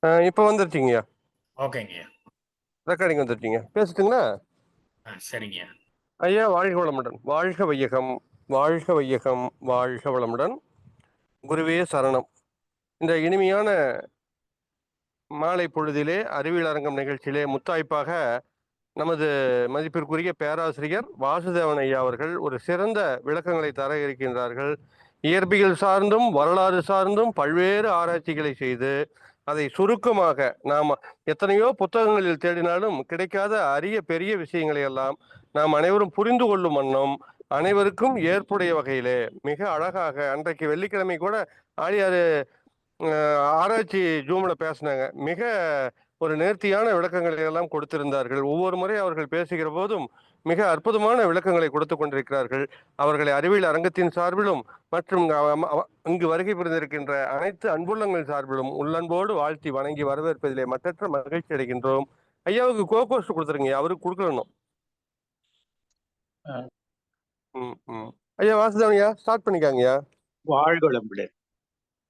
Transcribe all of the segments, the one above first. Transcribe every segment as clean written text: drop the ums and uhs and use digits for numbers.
இப்போ வந்துருச்சிங்கய்யா. ஓகேங்கய்யா. ரெக்கார்டிங் வந்துருச்சிங்க. பேசுட்டுங்களா? சரிங்கய்யா. ஐயா வாழ்க வளமுடன். வாழ்க வையகம், வாழ்க வையகம், வாழ்க வளமுடன். குருவே சரணம். இந்த இனிமையான மாலை பொழுதிலே அறிவியல் அரங்கம் நிகழ்ச்சியிலே முத்தாய்ப்பாக நமது மதிப்பிற்குரிய பேராசிரியர் வாசுதேவன் ஐயா அவர்கள் ஒரு சிறந்த விளக்கங்களை தர இருக்கின்றார்கள். இயற்பியல் சார்ந்தும் வரலாறு சார்ந்தும் பல்வேறு ஆராய்ச்சிகளை செய்து அதை சுருக்கமாக நாம் எத்தனையோ புத்தகங்களில் தேடினாலும் கிடைக்காத அரிய பெரிய விஷயங்களை எல்லாம் நாம் அனைவரும் புரிந்து கொள்ளும் வண்ணம் அனைவருக்கும் ஏற்புடைய வகையிலே மிக அழகாக அன்றைக்கு வெள்ளிக்கிழமை கூட ஆழியாறு ஆராய்ச்சி ஜூம்ல பேசினாங்க. மிக ஒரு நேர்த்தியான விளக்கங்களை எல்லாம் கொடுத்திருந்தார்கள். ஒவ்வொரு முறை அவர்கள் பேசுகிற போதும் மிக அற்புதமான விளக்கங்களை கொடுத்து கொண்டிருக்கிறார்கள். அவர்களை அறிவியல் அரங்கத்தின் சார்பிலும் மற்றும் இங்கு வருகை புரிந்திருக்கின்ற அனைத்து அன்புள்ளங்கள் சார்பிலும் உள்ளன்போடு வாழ்த்தி வணங்கி வரவேற்பதிலே மற்றற்ற மகிழ்ச்சி அடைகின்றோம். ஐயாவுக்கு கோகோஸ்ட் கொடுத்துருங்க, அவருக்கு கொடுக்கணும். ஐயா வாசுதேவன்யா ஸ்டார்ட் பண்ணிக்காங்கய்யா. வாழ்க வளமுடன்.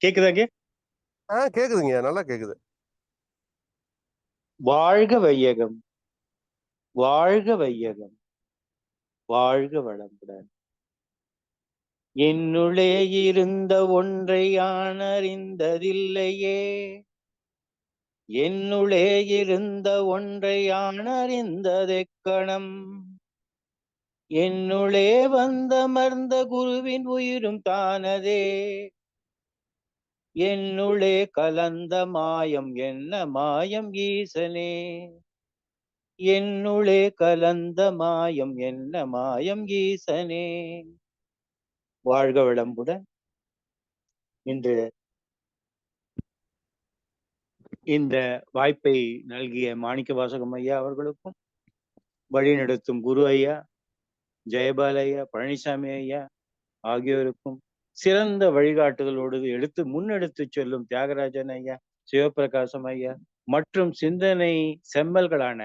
கேக்குதாங்க? கேக்குதுங்க, நல்லா கேக்குது. வாழ்க வையகம், வாழ்க வையகம், வாழ்க வளமுடன். என்னுள்ளே இருந்த ஒன்றை யான் அறிந்ததில்லையே, என்னுள்ளே இருந்த ஒன்றை யான் அறிந்ததெக்கணம், என்னுள்ளே வந்தமர்ந்த குருவின் உயிரும் தானதே, என்னுள்ளே கலந்த மாயம் என்ன மாயம் ஈசனே, என்னுள்ளே கலந்த மாயம் என்ன மாயம் ஈசனே. வாழ்க வளமுடன். இன்று இந்த வாய்ப்பை நல்கிய மாணிக்க வாசகம் ஐயா அவர்களுக்கும், வழிநடத்தும் குரு ஐயா, ஜெயபால் ஐயா, பழனிசாமி ஐயா ஆகியோருக்கும், சிறந்த வழிகாட்டுதலோடு முன்னெடுத்து செல்லும் தியாகராஜன் ஐயா, சிவபிரகாசம் ஐயா மற்றும் சிந்தனை செம்மல்களான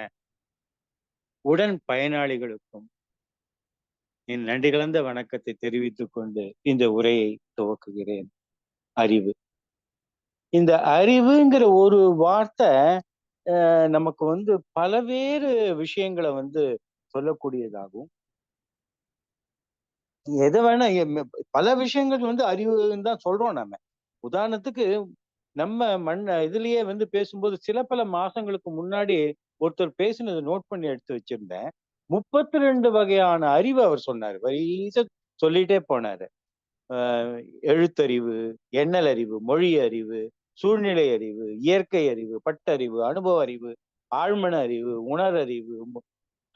உடன் பயனாளிகளுக்கும் என் நன்றி கலந்த வணக்கத்தை தெரிவித்துக் கொண்டு இந்த உரையை துவக்குகிறேன். அறிவு. இந்த அறிவுங்கிற ஒரு வார்த்தை நமக்கு பலவேறு விஷயங்களை சொல்லக்கூடியதாகும். எதை வேணா பல விஷயங்கள் அறிவுன்னு தான் சொல்றோம். நம்ம உதாரணத்துக்கு நம்ம இதுலயே பேசும்போது சில பல மாசங்களுக்கு முன்னாடி ஒருத்தர் பேசினதை நோட் பண்ணி எடுத்து வச்சிருந்தேன். 32 வகையான அறிவு அவர் சொன்னாரு. வரிசை சொல்லிட்டே போனாரு. எழுத்தறிவு, எண்ணல் அறிவு, மொழி அறிவு, சூழ்நிலை அறிவு, இயற்கை அறிவு, பட்டறிவு, அனுபவ அறிவு, ஆழ்மன அறிவு, உணரறிவு,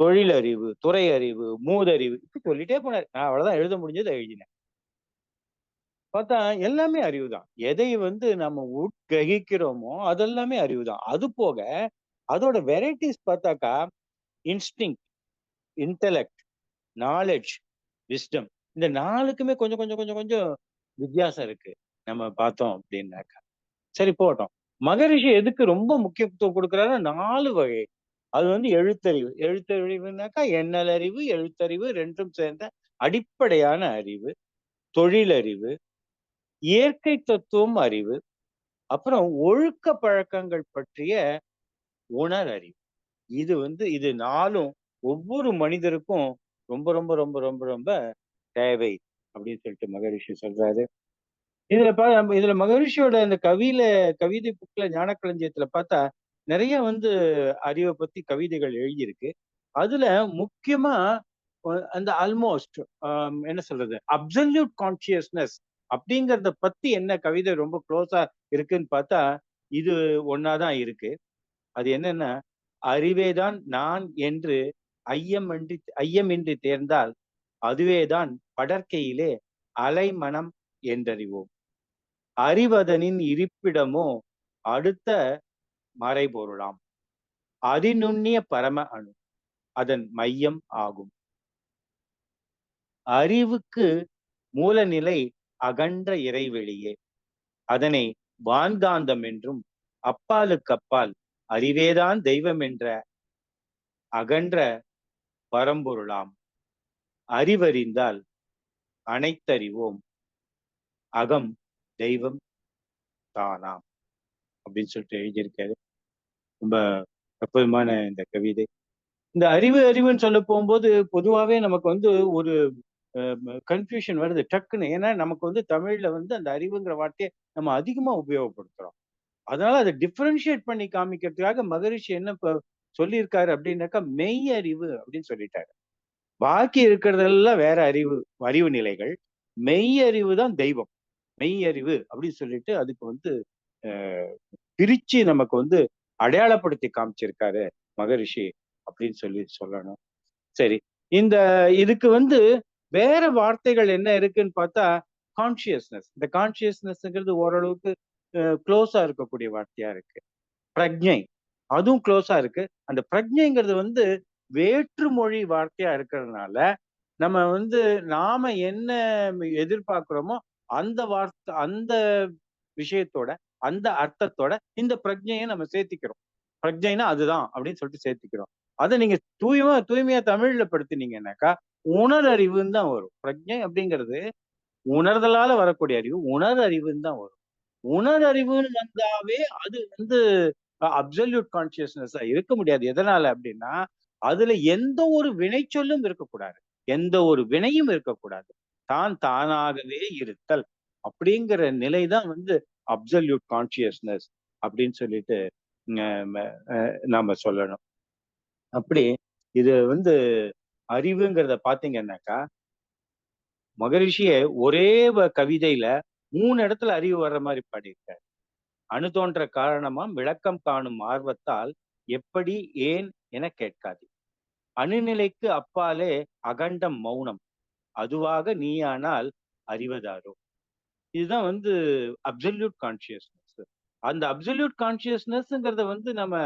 தொழில் அறிவு, துறை அறிவு, மூதறிவு, இப்படி சொல்லிட்டே போனாரு. நான் அவ்வளவுதான் எழுத முடிஞ்சதை எழுதினேன். பார்த்தா எல்லாமே அறிவுதான். எதை நம்ம உட்கிரகிக்கிறோமோ அதெல்லாமே அறிவுதான். அது போக அதோட வெரைட்டிஸ் பார்த்தாக்கா இன்ஸ்டிங், இன்டெலெக்ட், நாலேஜ், விஸ்டம், இந்த நாலுக்குமே கொஞ்சம் கொஞ்சம் கொஞ்சம் கொஞ்சம் வித்தியாசம் இருக்கு. நம்ம பார்த்தோம் அப்படின்னாக்கா சரி போட்டோம். மகரிஷி எதுக்கு ரொம்ப முக்கியத்துவம் கொடுக்குறாரு? 4 வகை. அது எழுத்தறிவு. எழுத்தறிவுனாக்கா எண்ணல் அறிவு, எழுத்தறிவு ரெண்டும் சேர்ந்த அடிப்படையான அறிவு, தொழிலறிவு, இயற்கை தத்துவம் அறிவு, அப்புறம் ஒழுக்க பழக்கங்கள் பற்றிய உணரறிவு. இது 4ம் ஒவ்வொரு மனிதருக்கும் ரொம்ப ரொம்ப ரொம்ப ரொம்ப ரொம்ப தேவை அப்படின்னு சொல்லிட்டு மகரிஷி சொல்றாரு. இதுல மகரிஷியோட அந்த கவிதை புக்ல ஞானக்களஞ்சியத்துல பார்த்தா நிறைய அறிவை பத்தி கவிதைகள் எழுதியிருக்கு. அதுல முக்கியமா அந்த ஆல்மோஸ்ட் என்ன சொல்றது, அப்சல்யூட் கான்சியஸ்னஸ் அப்படிங்கறத பத்தி என்ன கவிதை ரொம்ப க்ளோஸா இருக்குன்னு பார்த்தா இது ஒன்னாதான் இருக்கு. அது என்னன்னா, அறிவேதான் நான் என்று ஐயமின்றி தேர்ந்தால் அதுவேதான் படர்க்கையிலே அலைமனம் என்றறிவோம். அறிவதனின் இருப்பிடமோ அடுத்த மறைபொருளாம். அதிநுண்ணிய பரம அணு அதன் மையம் ஆகும். அறிவுக்கு மூலநிலை அகன்ற இறைவெளியே. அதனை வான்காந்தம் என்றும், அப்பாலுக்கு அப்பால் அறிவேதான் தெய்வம் என்ற அகன்ற பரம்பொருளாம். அறிவறிந்தால் அனைத்தறிவோம், அகம் தெய்வம் தானாம் அப்படின்னு சொல்லிட்டு எழுதியிருக்காரு. ரொம்ப அற்புதமான இந்த கவிதை. இந்த அறிவு அறிவுன்னு சொல்ல போகும்போது பொதுவாவே நமக்கு வந்து ஒரு கன்ஃபியூஷன் வருது டக்குன்னு. ஏன்னா நமக்கு வந்து தமிழ்ல வந்து அந்த அறிவுங்கிற வார்த்தையை நம்ம அதிகமா உபயோகப்படுத்துறோம். அதனால அதை டிஃபரன்ஷியேட் பண்ணி காமிக்கிறதுக்காக மகரிஷி என்ன சொல்லியிருக்காரு அப்படின்னாக்கா மெய் அறிவு அப்படின்னு சொல்லிட்டாரு. பாக்கி இருக்கிறதெல்லாம் வேற அறிவு, அறிவு நிலைகள். மெய் அறிவு தான் தெய்வம். மெய் அறிவு அப்படின்னு சொல்லிட்டு அதுக்கு வந்து பிரிச்சு நமக்கு வந்து அடையாளப்படுத்தி காமிச்சிருக்காரு மகரிஷி அப்படின்னு சொல்லி சொல்லணும். சரி, இந்த இதுக்கு வந்து வேற வார்த்தைகள் என்ன இருக்குன்னு பார்த்தா கான்சியஸ்னஸ். இந்த கான்சியஸ்னஸ்ங்கிறது ஓரளவுக்கு க்ளோஸா இருக்கக்கூடிய வார்த்தையா இருக்கு. பிரக்ஞை அதுவும் க்ளோஸா இருக்கு. அந்த பிரக்ஞைங்கிறது வந்து வேற்று மொழி வார்த்தையா இருக்கிறதுனால நம்ம வந்து நாம என்ன எதிர்பார்க்கிறோமோ அந்த வார்த்தை அந்த விஷயத்தோட அந்த அர்த்தத்தோட இந்த பிரக்ஞையை நம்ம சேர்த்திக்கிறோம். பிரக்ஞைனா அதுதான் அப்படின்னு சொல்லிட்டு சேர்த்திக்கிறோம். அதை நீங்க தூய்மையா தமிழ்ல படுத்தினீங்கன்னாக்கா உணரறிவுன்னு தான் வரும். பிரக்ஞை அப்படிங்கிறது உணர்தலால வரக்கூடிய அறிவு, உணரறிவுன்னு தான் வரும். உணரறிவுன்னு வந்தாவே அது வந்து அப்சல்யூட் கான்சியஸ்னஸா இருக்க முடியாது. எதனால அப்படின்னா அதுல எந்த ஒரு வினைச்சொல்லும் இருக்கக்கூடாது, எந்த ஒரு வினையும் இருக்கக்கூடாது. தான் தானாகவே இருத்தல் அப்படிங்கிற நிலைதான் வந்து அப்சல்யூட் கான்சியஸ்னஸ் அப்படின்னு சொல்லிட்டு நாம சொல்லணும். அப்படி இது வந்து அறிவுங்கிறத பாத்தீங்கன்னாக்கா மகரிஷியே ஒரே கவிதையில 3 இடத்துல அறிவு வர்ற மாதிரி பாடியிருக்காரு. அணு தோன்ற காரணமாம் விளக்கம் காணும் ஆர்வத்தால் எப்படி ஏன் என கேட்காது. அணுநிலைக்கு அப்பாலே அகண்டம் மௌனம் அதுவாக நீயானால் அறிவதாரோ. இதுதான் வந்து அப்சல்யூட் கான்சியஸ்னஸ். அந்த அப்சல்யூட் கான்சியஸ்னஸ்ங்கிறத வந்து நம்ம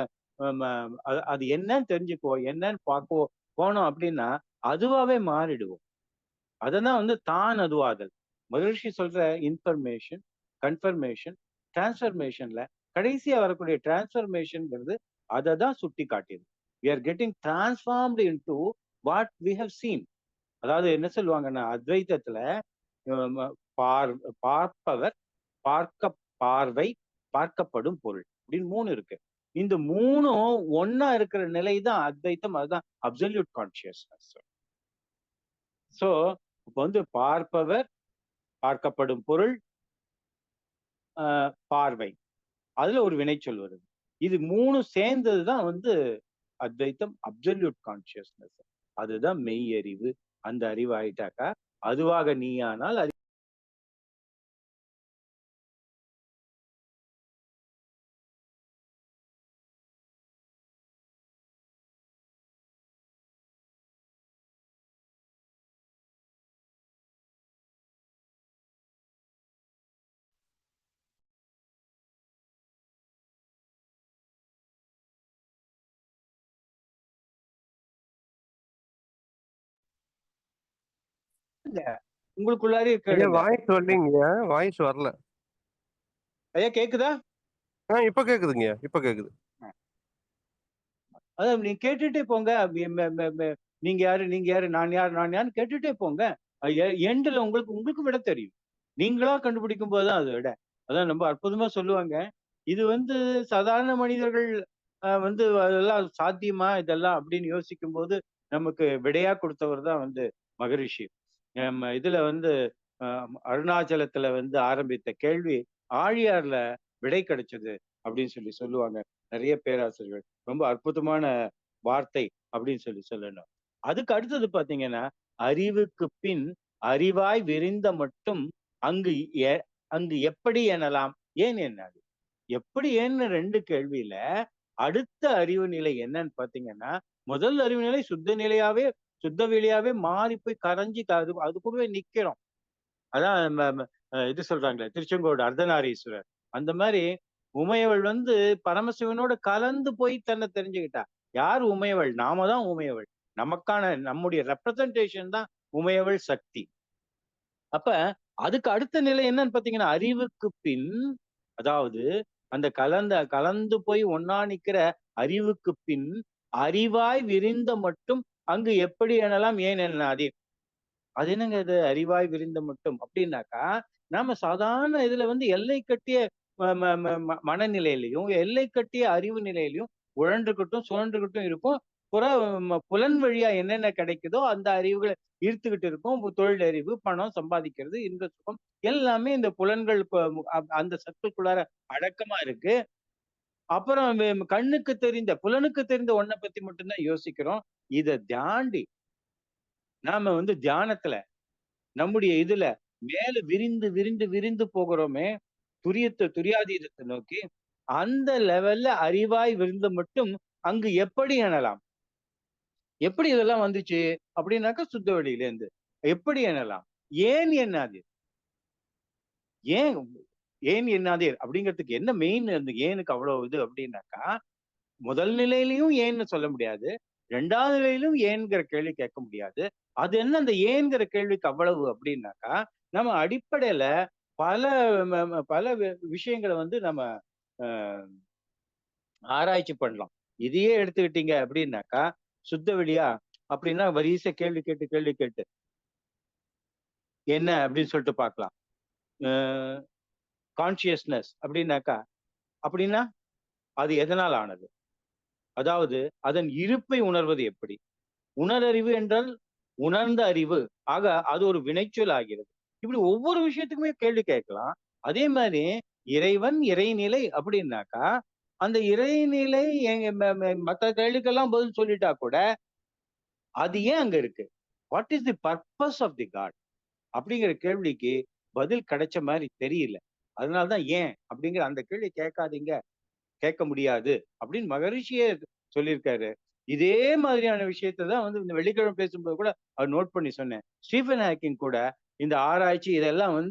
அது என்னன்னு தெரிஞ்சுக்குவோம், என்னன்னு பார்க்கவோ போனோம் அப்படின்னா அதுவாவே மாறிடுவோம். அததான் வந்து தான் அதுவாதல். மகிழ்ச்சி சொல்ற இன்ஃபர்மேஷன், கன்ஃபர்மேஷன், டிரான்ஸ்ஃபர்மேஷன்ல கடைசியா வரக்கூடிய டிரான்ஸ்ஃபர்மேஷன்ங்கிறது அதை தான் சுட்டி காட்டியது. We are getting transformed into what we have seen. அதாவது என்ன சொல்லுவாங்கன்னா அத்வைத்தத்துல பார்ப்பவர், பார்க்க பார்வை, பார்க்கப்படும் பொருள் அப்படின்னு 3 இருக்கு. இந்த 3ம் ஒன்னா இருக்கிற நிலை தான் அத்வைத்தம். அதுதான் அப்சல்யூட் கான்சியஸ்னஸ். சோ இப்ப வந்து பார்ப்பவர், பார்க்கப்படும் பொருள், பார்வை, அதுல ஒரு வினைச்சொல் வருது. இது 3 சேர்ந்ததுதான் வந்து அத்வைத்தம், அப்சல்யூட் கான்சியஸ்னஸ். அதுதான் மெய் அறிவு. அந்த அறிவு ஆயிட்டாக்கா அதுவாக நீயானால் உங்களுக்குள்ளாரே ஐயா கேளுங்க. வாய்ஸ் வரலைங்க, வாய்ஸ் வரல. ஐயா கேக்குதா? இப்ப கேக்குதுங்க, இப்ப கேக்குது. அதான் நீங்க கேட்டுட்டே போங்க. நீங்க யாரு, நீங்க யாரு, நான் யார், நான் யாருன்னு கேட்டுட்டே போங்க. எண்டுல உங்களுக்கு விட தெரியும். நீங்களா கண்டுபிடிக்கும் போதுதான் அது விட. அதான் ரொம்ப அற்புதமா சொல்லுவாங்க. இது வந்து சாதாரண மனிதர்கள் வந்து அதெல்லாம் சாத்தியமா இதெல்லாம் அப்படின்னு யோசிக்கும் போது நமக்கு விடையா கொடுத்தவர் தான் வந்து மகரிஷி. இதுல வந்து அருணாச்சலத்துல வந்து ஆரம்பித்த கேள்வி ஆழியார்ல விடை கிடைச்சது அப்படின்னு சொல்லுவாங்க நிறைய பேராசிரியர்கள். ரொம்ப அற்புதமான வார்த்தை அப்படின்னு சொல்லணும். அதுக்கு அடுத்தது பாத்தீங்கன்னா அறிவுக்கு பின் அறிவாய் விரிந்த மட்டும் அங்கு அங்கு எப்படி எனலாம் ஏன் என்னாது. எப்படி ஏன்னு 2 கேள்வியில அடுத்த அறிவு நிலை என்னன்னு பாத்தீங்கன்னா முதல் அறிவு நிலை சுத்த வெளியாவே மாறி போய் கரைஞ்சி அது கூடவே நிக்கிறோம். அதான் இது சொல்றாங்களே திருச்செங்கோடு அர்த்தநாரீஸ்வரர். அந்த மாதிரி உமையவள் வந்து பரமசிவனோட கலந்து போய் தன்னை தெரிஞ்சுக்கிட்டா. யார் உமையவள்? நாம தான் உமையவள். நமக்கான நம்முடைய ரெப்ரசன்டேஷன் தான் உமையவள் சக்தி. அப்ப அதுக்கு அடுத்த நிலை என்னன்னு பாத்தீங்கன்னா அறிவுக்கு பின், அதாவது அந்த கலந்து போய் ஒன்னா நிக்கிற அறிவுக்கு பின் அறிவாய் விரிந்த மட்டும் அங்கு எப்படி எனலாம் ஏன் என்னாதே. அது என்னங்க இது அறிவாய் விரிந்த மட்டும் அப்படின்னாக்கா நாம சாதாரண இதுல வந்து எல்லை கட்டிய மனநிலையிலையும் எல்லை கட்டிய அறிவு நிலையிலையும் உழன்றுகிட்டும் சுழன்றுகிட்டும் இருக்கும். புற புலன் வழியா என்னென்ன கிடைக்குதோ அந்த அறிவுகளை ஈர்த்துக்கிட்டு இருக்கும். தொழில் அறிவு, பணம் சம்பாதிக்கிறது, இன்ப சுகம் எல்லாமே இந்த புலன்கள் அந்த சத்துக்குள்ளார அடக்கமா இருக்கு. அப்புறம் கண்ணுக்கு தெரிந்த புலனுக்கு தெரிந்த ஒன்றை பத்தி மட்டும்தான் யோசிக்கிறோம். இதை தாண்டி நாம தியானத்துல நம்முடைய இதுல மேல விரிந்து விரிந்து விரிந்து போகிறோமே, துரியாதீதத்தை நோக்கி, அந்த லெவல்ல அறிவாய் விரிந்து மட்டும் அங்கு எப்படி எண்ணலாம்? எப்படி இதெல்லாம் வந்துச்சு அப்படின்னாக்கா சுத்த வெளியில இருந்து எப்படி எண்ணலாம்? ஏன் எண்ணாதீர்? ஏன் ஏன் எண்ணாதீர் அப்படிங்கிறதுக்கு என்ன மெயின்? அந்த ஏனுக்கு அவ்வளவு இது அப்படின்னாக்கா, முதல் நிலையிலையும் ஏன்னு சொல்ல முடியாது, 2வது நிலையிலும் ஏன்கிற கேள்வி கேட்க முடியாது. அது என்ன அந்த ஏன்கிற கேள்விக்கு அவ்வளவு அப்படின்னாக்கா, நம்ம அடிப்படையில பல பல விஷயங்களை நம்ம ஆராய்ச்சி பண்ணலாம். இதையே எடுத்துக்கிட்டீங்க அப்படின்னாக்கா, சுத்த வெளியா அப்படின்னா வரிசை கேள்வி கேட்டு கேள்வி கேட்டு என்ன அப்படின்னு சொல்லிட்டு பார்க்கலாம். கான்சியஸ்னஸ் அப்படின்னாக்கா அப்படின்னா அது எதனால் ஆனது? அதாவது அதன் இருப்பை உணர்வது எப்படி? உணரறிவு என்றால் உணர்ந்த அறிவு. ஆக அது ஒரு வினைச்சொல் ஆகிறது. இப்படி ஒவ்வொரு விஷயத்துக்குமே கேள்வி கேட்கலாம். அதே மாதிரி இறைவன் இறைநிலை அப்படின்னாக்கா, அந்த இறைநிலை மற்ற கேள்விக்கெல்லாம் பதில் சொல்லிட்டா கூட அது ஏன் அங்க இருக்கு? What is the purpose of the god அப்படிங்கிற கேள்விக்கு பதில் கிடைச்ச மாதிரி தெரியல. அதனாலதான் ஏன் அப்படிங்கிற அந்த கேள்வி கேட்காதீங்க, கேட்க முடியாது அப்படின்னு மகரிஷியே சொல்லியிருக்காரு. இதே மாதிரியான விஷயத்தை தான் இந்த வெள்ளிக்கிழமை பேசும்போது கூட அவர் நோட் பண்ணி சொன்னேன். ஸ்டீஃபன் ஹாக்கிங் கூட இந்த ஆராய்ச்சி இதெல்லாம்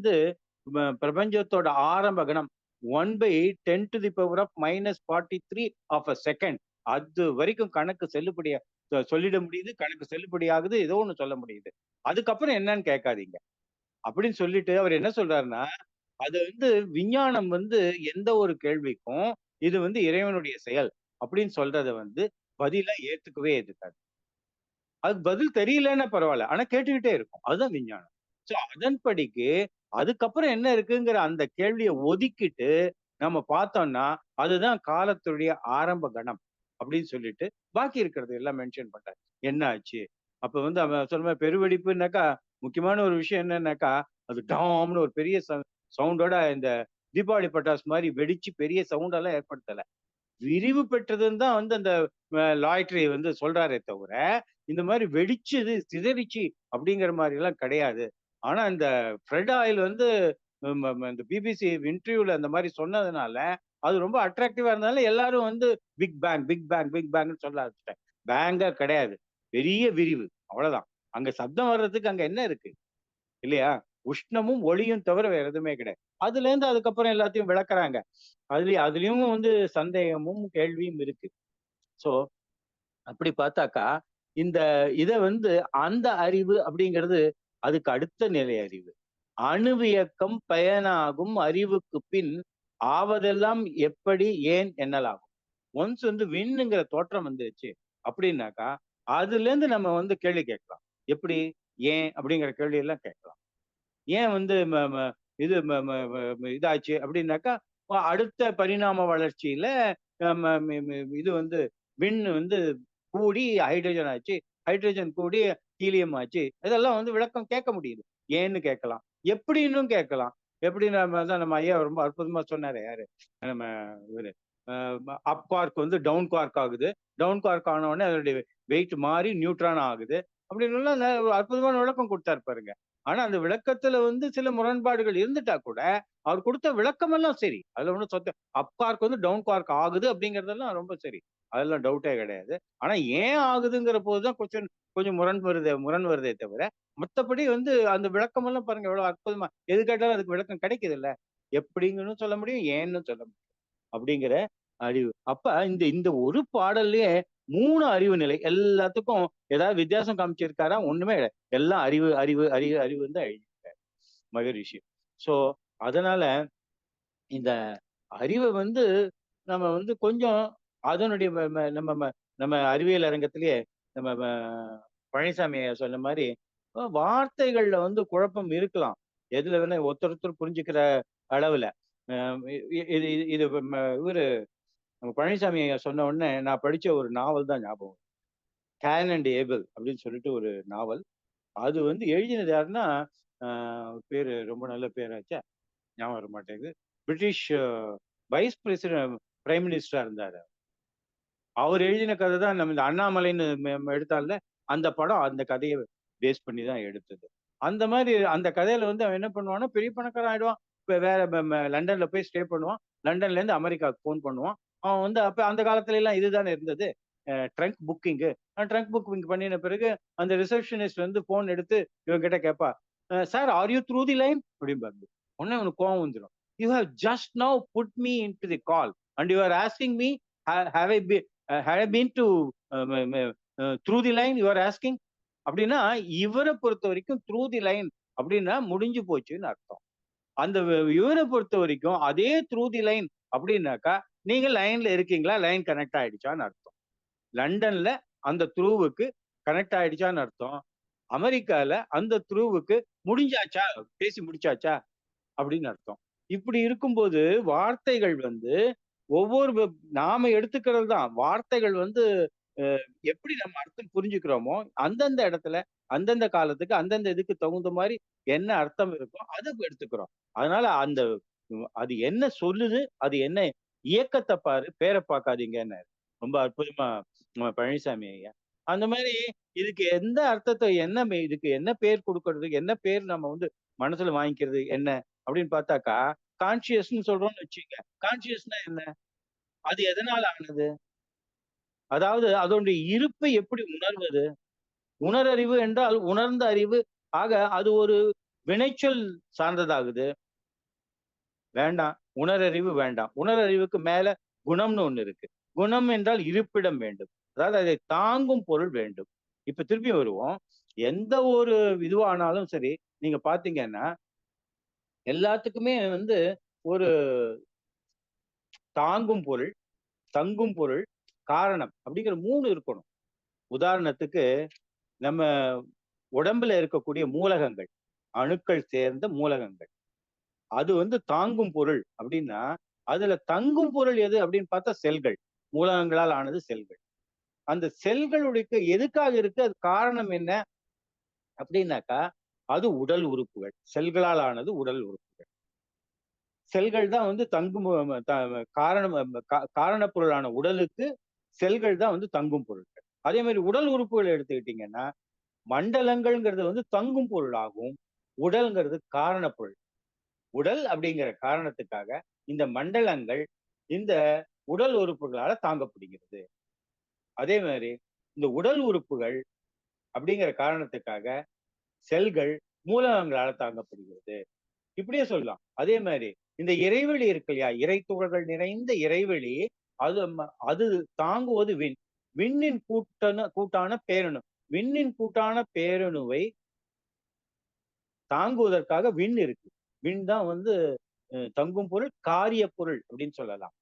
பிரபஞ்சத்தோட ஆரம்ப கணம் 1/10⁻⁻43 ஆஃப் அ செகண்ட் அது வரைக்கும் கணக்கு சொல்லிட முடியுது, கணக்கு செல்லுபடி ஆகுது, ஏதோ ஒண்ணு சொல்ல முடியுது. அதுக்கப்புறம் என்னன்னு கேட்காதீங்க அப்படின்னு சொல்லிட்டு அவர் என்ன சொல்றாருன்னா, அது விஞ்ஞானம் எந்த ஒரு கேள்விக்கும் இது இறைவனுடைய செயல் அப்படின்னு சொல்றத பதிலா ஏத்துக்கவே ஏத்துக்காது. அதுக்கு பதில் தெரியலன்னா பரவாயில்ல, ஆனா கேட்டுக்கிட்டே இருக்கும். அதுதான் விஞ்ஞானம். சோ அதன்படிக்கு அதுக்கப்புறம் என்ன இருக்குங்கிற அந்த கேள்வியை ஒதுக்கிட்டு நம்ம பார்த்தோம்னா அதுதான் காலத்துடைய ஆரம்ப கணம் அப்படின்னு சொல்லிட்டு பாக்கி இருக்கிறது எல்லாம் மென்ஷன் பண்றாரு. என்ன ஆச்சு? அப்ப அவன் சொல்ற மாதிரி பெருவெடிப்புனாக்கா முக்கியமான ஒரு விஷயம் என்னன்னாக்கா, அது டாம்னு ஒரு பெரிய சவுண்டோட இந்த தீபாவளி பட்டாசு மாதிரி வெடிச்சு பெரிய சவுண்ட் எல்லாம் ஏற்படுத்தல. விரிவு பெற்றதுன்னு தான் அந்த லாய்ட்ரி சொல்றாரே தவிர, இந்த மாதிரி வெடிச்சது சிதறிச்சு அப்படிங்கிற மாதிரி எல்லாம் கிடையாது. ஆனா இந்த ஃப்ரெட் ஆயில் இந்த பிபிசி இன்டர்வியூல அந்த மாதிரி சொன்னதுனால அது ரொம்ப அட்ராக்டிவா இருந்ததுனால எல்லாரும் big bang big bang big பேங்னு சொல்ல ஆரம்பிச்சிட்டாங்க. பேங்கா கிடையாது, பெரிய விரிவு, அவ்வளவுதான். அங்க சப்தம் வர்றதுக்கு அங்க என்ன இருக்கு இல்லையா? உஷ்ணமும் ஒளியும் தவிர வேற எதுவுமே கிடையாது. அதுல இருந்து அதுக்கப்புறம் எல்லாத்தையும் விளக்குறாங்க. அதுலயும் சந்தேகமும் கேள்வியும் இருக்கு. சோ அப்படி பார்த்தாக்கா இந்த இத அந்த அறிவு அப்படிங்கிறது அதுக்கு அடுத்த நிலை அறிவு. அணுவியக்கம் பயனாகும் அறிவுக்கு பின் ஆவதெல்லாம் எப்படி ஏன் என்னலாகும். ஒன்ஸ் விண்ணுங்கிற தோற்றம் வந்துருச்சு அப்படின்னாக்கா அதுல இருந்து நம்ம கேள்வி கேட்கலாம். எப்படி ஏன் அப்படிங்கிற கேள்வி எல்லாம் கேட்கலாம். ஏன் இது இதாச்சு அப்படின்னாக்கா அடுத்த பரிணாம வளர்ச்சியில இது விண் கூடி ஹைட்ரஜன் ஆச்சு, ஹைட்ரஜன் கூடி ஹீலியம் ஆச்சு. இதெல்லாம் விளக்கம் கேட்க முடியுது. ஏன்னு கேட்கலாம், எப்படின்னும் கேட்கலாம். எப்படி நம்ம ஐயா ரொம்ப அற்புதமா சொன்னாரு. யாரு நம்ம இவரு அப் குவார்க் டவுன் குவார்க் ஆகுது. டவுன் குவார்க் ஆன உடனே அதனுடைய வெயிட் மாறி நியூட்ரான் ஆகுது அப்படின்னு ஒரு அற்புதமான விளக்கம் கொடுத்தாரு பாருங்க. ஆனா அந்த விளக்கத்துல சில முரண்பாடுகள் இருந்துட்டா கூட அவர் கொடுத்த விளக்கம் எல்லாம் சரி. அதுல ஒன்றும் அப் குவார்க் டவுன் குவார்க் ஆகுது அப்படிங்கறதெல்லாம் ரொம்ப சரி. அதெல்லாம் டவுட்டே கிடையாது. ஆனா ஏன் ஆகுதுங்கிற போதுதான் கொஞ்சம் முரண் வருதே தவிர மத்தபடி அந்த விளக்கம் எல்லாம் பாருங்க எவ்வளவு அற்புதமா, எது கேட்டாலும் அதுக்கு விளக்கம் கிடைக்குது இல்ல. எப்படிங்கன்னு சொல்ல முடியும், ஏன்னு சொல்ல முடியும் அப்படிங்கிற அறிவு. அப்ப இந்த இந்த ஒரு பாடல்லயே 3 அறிவு நிலை. எல்லாத்துக்கும் ஏதாவது வித்தியாசம் காமிச்சிருக்காரா? ஒண்ணுமே கிடையாது. எல்லாம் அறிவு அறிவு அறிவு அறிவு தான் எழுதியிருக்காரு மகரிஷி. சோ அதனால இந்த அறிவை நம்ம கொஞ்சம் அதனுடைய நம்ம அறிவியல் அரங்கத்திலேயே நம்ம பழனிசாமி சொன்ன மாதிரி வார்த்தைகள்ல குழப்பம் இருக்கலாம். எதுல வேணா ஒருத்தர் புரிஞ்சுக்கிற அளவுல இது இது இவரு நம்ம பழனிசாமி ஐயா சொன்ன உடனே நான் படிச்ச ஒரு நாவல் தான் ஞாபகம். கேன் அண்ட் ஏபிள் அப்படின்னு சொல்லிட்டு ஒரு நாவல். அது வந்து எழுதினது யாருன்னா, பேரு ரொம்ப நல்ல பேராச்சே, ஞாபகம் வர மாட்டேங்குது. பிரிட்டிஷ் வைஸ் பிரசிடென்ட் பிரைம் மினிஸ்டரா இருந்தாரு. அவர் எழுதின கதை தான் நம்ம இந்த அண்ணாமலைன்னு எடுத்தால அந்த படம் அந்த கதையை பேஸ் பண்ணி தான் எடுத்தது. அந்த மாதிரி அந்த கதையில வந்து அவன் என்ன பண்ணுவான்னா, பெரிய பணக்காரன் ஆயிடுவான். இப்ப வேற லண்டன்ல போய் ஸ்டே பண்ணுவான். லண்டன்ல இருந்து அமெரிக்காவுக்கு ஃபோன் பண்ணுவான். அவன் வந்து அப்ப அந்த காலத்துல எல்லாம் இதுதானே இருந்தது. Trunk booking. ட்ரங்க் புக்கிங் பண்ணின பிறகு அந்த ரிசப்ஷனிஸ்ட் வந்து ஃபோன் எடுத்து இவன் கிட்ட கேட்பா, sir are you through the line அப்படிம்பாரு. உடனே அவனுக்கு கோவம் வந்துடும். You have just now put me in to the call and you are asking me have I been to through the line you are asking அப்படின்னா, இவரை பொறுத்த வரைக்கும் through the line அப்படின்னா முடிஞ்சு போச்சுன்னு அர்த்தம். அந்த இவரை பொறுத்த வரைக்கும் அதே த்ரூ தி லைன் அப்படின்னாக்கா, நீங்க லைன்ல இருக்கீங்களா, லைன் கனெக்ட் ஆயிடுச்சான்னு அர்த்தம். லண்டன்ல அந்த த்ரூவுக்கு கனெக்ட் ஆயிடுச்சான்னு அர்த்தம். அமெரிக்கால அந்த த்ரூவுக்கு முடிஞ்சாச்சா, பேசி முடிச்சாச்சா அப்படின்னு அர்த்தம். இப்படி இருக்கும்போது வார்த்தைகள் வந்து ஒவ்வொரு நாம எடுத்துக்கிறது தான். வார்த்தைகள் வந்து எப்படி நம்ம அர்த்தம் புரிஞ்சுக்கிறோமோ, அந்தந்த இடத்துல, அந்தந்த காலத்துக்கு, அந்தந்த இதுக்கு தகுந்த மாதிரி என்ன அர்த்தம் இருக்கோ, அத எடுத்துக்கிறோம். அதனால அந்த அது என்ன சொல்லுது, அது என்ன இயக்கத்த பாரு, பேர பார்க்காதீங்கன்னாரு. ரொம்ப அற்புதமா நம்ம பழனிசாமி ஐயா. அந்த மாதிரி இதுக்கு எந்த அர்த்தத்த என்ன இதுக்கு என்ன பேர் குடுக்கறது, என்ன பேர் நம்ம வந்து மனசுல வாங்கிக்கிறது என்ன அப்படின்னு பார்த்தாக்கா, கான்ஷியஸ்ன்னு சொல்றோம்னு வச்சுக்கங்க. கான்ஷியஸ்னா என்ன? அது எதனால ஆனது? அதாவது அதனுடைய இருப்பை எப்படி உணர்வது? உணரறிவு என்றால் உணர்ந்த அறிவு. ஆக அது ஒரு வினைச்சொல் சார்ந்ததாகுது. வேண்டாம். உணரறிவு வேண்டாம். உணரறிவுக்கு மேல குணம்னு ஒண்ணு இருக்கு. குணம் என்றால் இருப்பிடம் வேண்டும். அதாவது அதை தாங்கும் பொருள் வேண்டும். இப்ப திருப்பி வருவோம். எந்த ஒரு இதுவானாலும் சரி, நீங்க பார்த்தீங்கன்னா, எல்லாத்துக்குமே வந்து ஒரு தாங்கும் பொருள், தங்கும் பொருள், காரணம் அப்படிங்கிற 3 இருக்கணும். உதாரணத்துக்கு நம்ம உடம்புல இருக்கக்கூடிய மூலகங்கள், அணுக்கள் சேர்ந்த மூலகங்கள். அது வந்து தாங்கும் பொருள் அப்படின்னா, அதுல தங்கும் பொருள் எது அப்படின்னு பார்த்தா செல்கள். மூலகங்களால் ஆனது செல்கள். அந்த செல்களுடைய எதுக்காக இருக்கு? அது காரணம் என்ன? அப்படின்னாக்கா, அது உடல் உறுப்புகள். செல்களால் ஆனது உடல் உறுப்புகள். செல்கள் தான் வந்து தங்கும் காரணம் காரணப் பொருளான உடலுக்கு செல்கள் தான் வந்து தங்கும் பொருட்கள். அதே மாதிரி உடல் உறுப்புகள் எடுத்துக்கிட்டீங்கன்னா, மண்டலங்கள்ங்கிறது வந்து தங்கும் பொருளாகும். உடல்ங்கிறது காரணப் பொருள். உடல் அப்படிங்கிற காரணத்துக்காக இந்த மண்டலங்கள் இந்த உடல் உறுப்புகளால தாங்கப்படுகிறது. அதே மாதிரி இந்த உடல் உறுப்புகள் அப்படிங்கிற காரணத்துக்காக செல்கள் மூலகங்களால தாங்கப்படுகிறது. இப்படியே சொல்லலாம். அதே மாதிரி இந்த இறைவெளி இருக்கு இல்லையா, இறை துகள்கள் நிறைந்த இறைவெளி, அது அது தாங்குவது விண். விண்ணின் கூட்டான பேரணு. விண்ணின் கூட்டான பேரணுவை தாங்குவதற்காக விண் இருக்கு. விண் தான் வந்து தங்கும் பொருள், காரிய பொருள் அப்படின்னு சொல்லலாம்.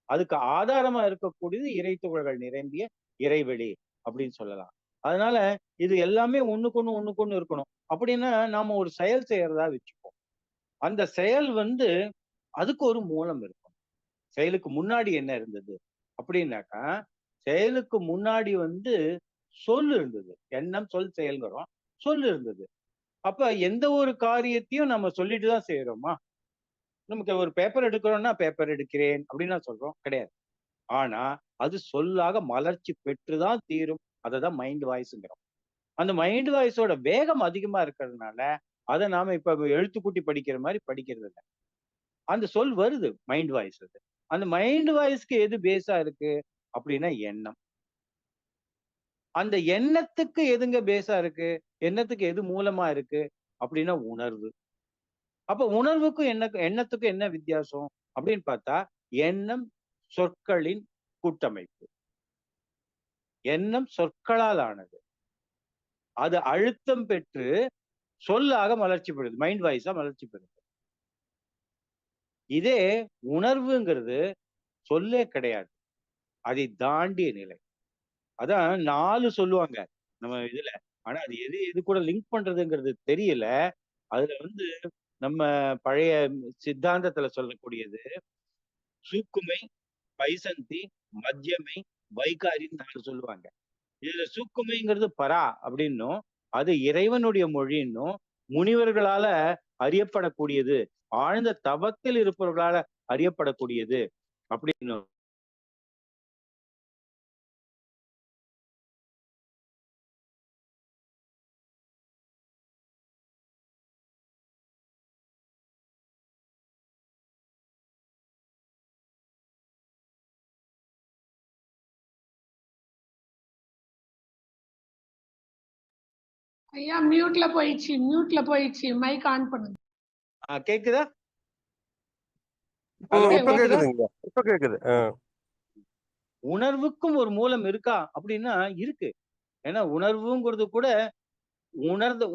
அதுக்கு ஆதாரமா இருக்கக்கூடியது இறை துகள்கள் நிரம்பிய இறைவெளி அப்படின்னு சொல்லலாம். அதனால இது எல்லாமே ஒண்ணுக்கொண்ணு இருக்கணும். அப்படின்னா நாம ஒரு செயல் செய்யறதா வச்சுப்போம். அந்த செயல் வந்து அதுக்கு ஒரு மூலம் இருக்கும். செயலுக்கு முன்னாடி என்ன இருந்தது அப்படின்னாக்கா, செயலுக்கு முன்னாடி வந்து சொல் இருந்தது. எண்ணம், சொல், செயல்கிறோம். சொல் இருந்தது. அப்ப எந்த ஒரு காரியத்தையும் நம்ம சொல்லிட்டு தான் செய்யறோமா? நமக்கு ஒரு பேப்பர் எடுக்கிறோம்னா, பேப்பர் எடுக்கிறேன் அப்படின்னு தான் சொல்றோம். கிடையாது. ஆனா, அது சொல்லாக மலர்ச்சி பெற்றுதான் தீரும். அததான் மைண்ட் வாய்ஸ்ங்கிறோம். அந்த மைண்ட் வாய்ஸோட வேகம் அதிகமா இருக்கிறதுனால, அத நாம இப்ப எழுத்துக்கூட்டி படிக்கிற மாரி படிக்கிறது இல்ல. அந்த சொல் வருது மைண்ட் வாய்ஸ் அது. அந்த மைண்ட் வாய்ஸ்க்கு எது பேஸா இருக்கு அப்படின்னா எண்ணம். அந்த எண்ணத்துக்கு எதுங்க பேஸா இருக்கு? எண்ணத்துக்கு எது மூலமா இருக்கு அப்படின்னா உணர்வு. அப்ப உணர்வுக்கும் எண்ணத்துக்கும் என்ன வித்தியாசம் அப்படின்னு பார்த்தா, எண்ணம் சொற்களின் கூட்டமைப்பு. எண்ணம் சொற்களால் ஆனது. அது அழுத்தம் பெற்று சொல்லாக மலர்ச்சி பெறுது. மைண்ட் வாய்ஸா மலர்ச்சி பெறுது. இதே உணர்வுங்கிறது சொல்லே கிடையாது. அதை தாண்டிய நிலை. அதான் 4 சொல்லுவாங்க நம்ம இதுல. ஆனா அது எது எது கூட லிங்க் பண்றதுங்கிறது தெரியல. அதுல வந்து நம்ம பழைய சித்தாந்தத்துல சொல்லக்கூடியது சூக்குமை, பைசந்தி, மத்தியமை, வைகாரின்னு 4 சொல்லுவாங்க. இதுல சூக்குமைங்கிறது பரா அப்படின்னும், அது இறைவனுடைய மொழின்னும், முனிவர்களால அறியப்படக்கூடியது, ஆழ்ந்த தவத்தில் இருப்பவர்களால அறியப்படக்கூடியது அப்படின்னு. ஐயா மியூட்ல போயிடுச்சு மைக் ஆன் பண்ணுங்க. கேக்குதா? ஹலோ, இப்ப கேக்குதா? கேக்குதுங்க, இப்ப கேக்குது. உணர்வுக்கும் ஒரு மூலம் இருக்கா அப்படின்னா இருக்கு. ஏன்னா உணர்வுங்கிறது கூட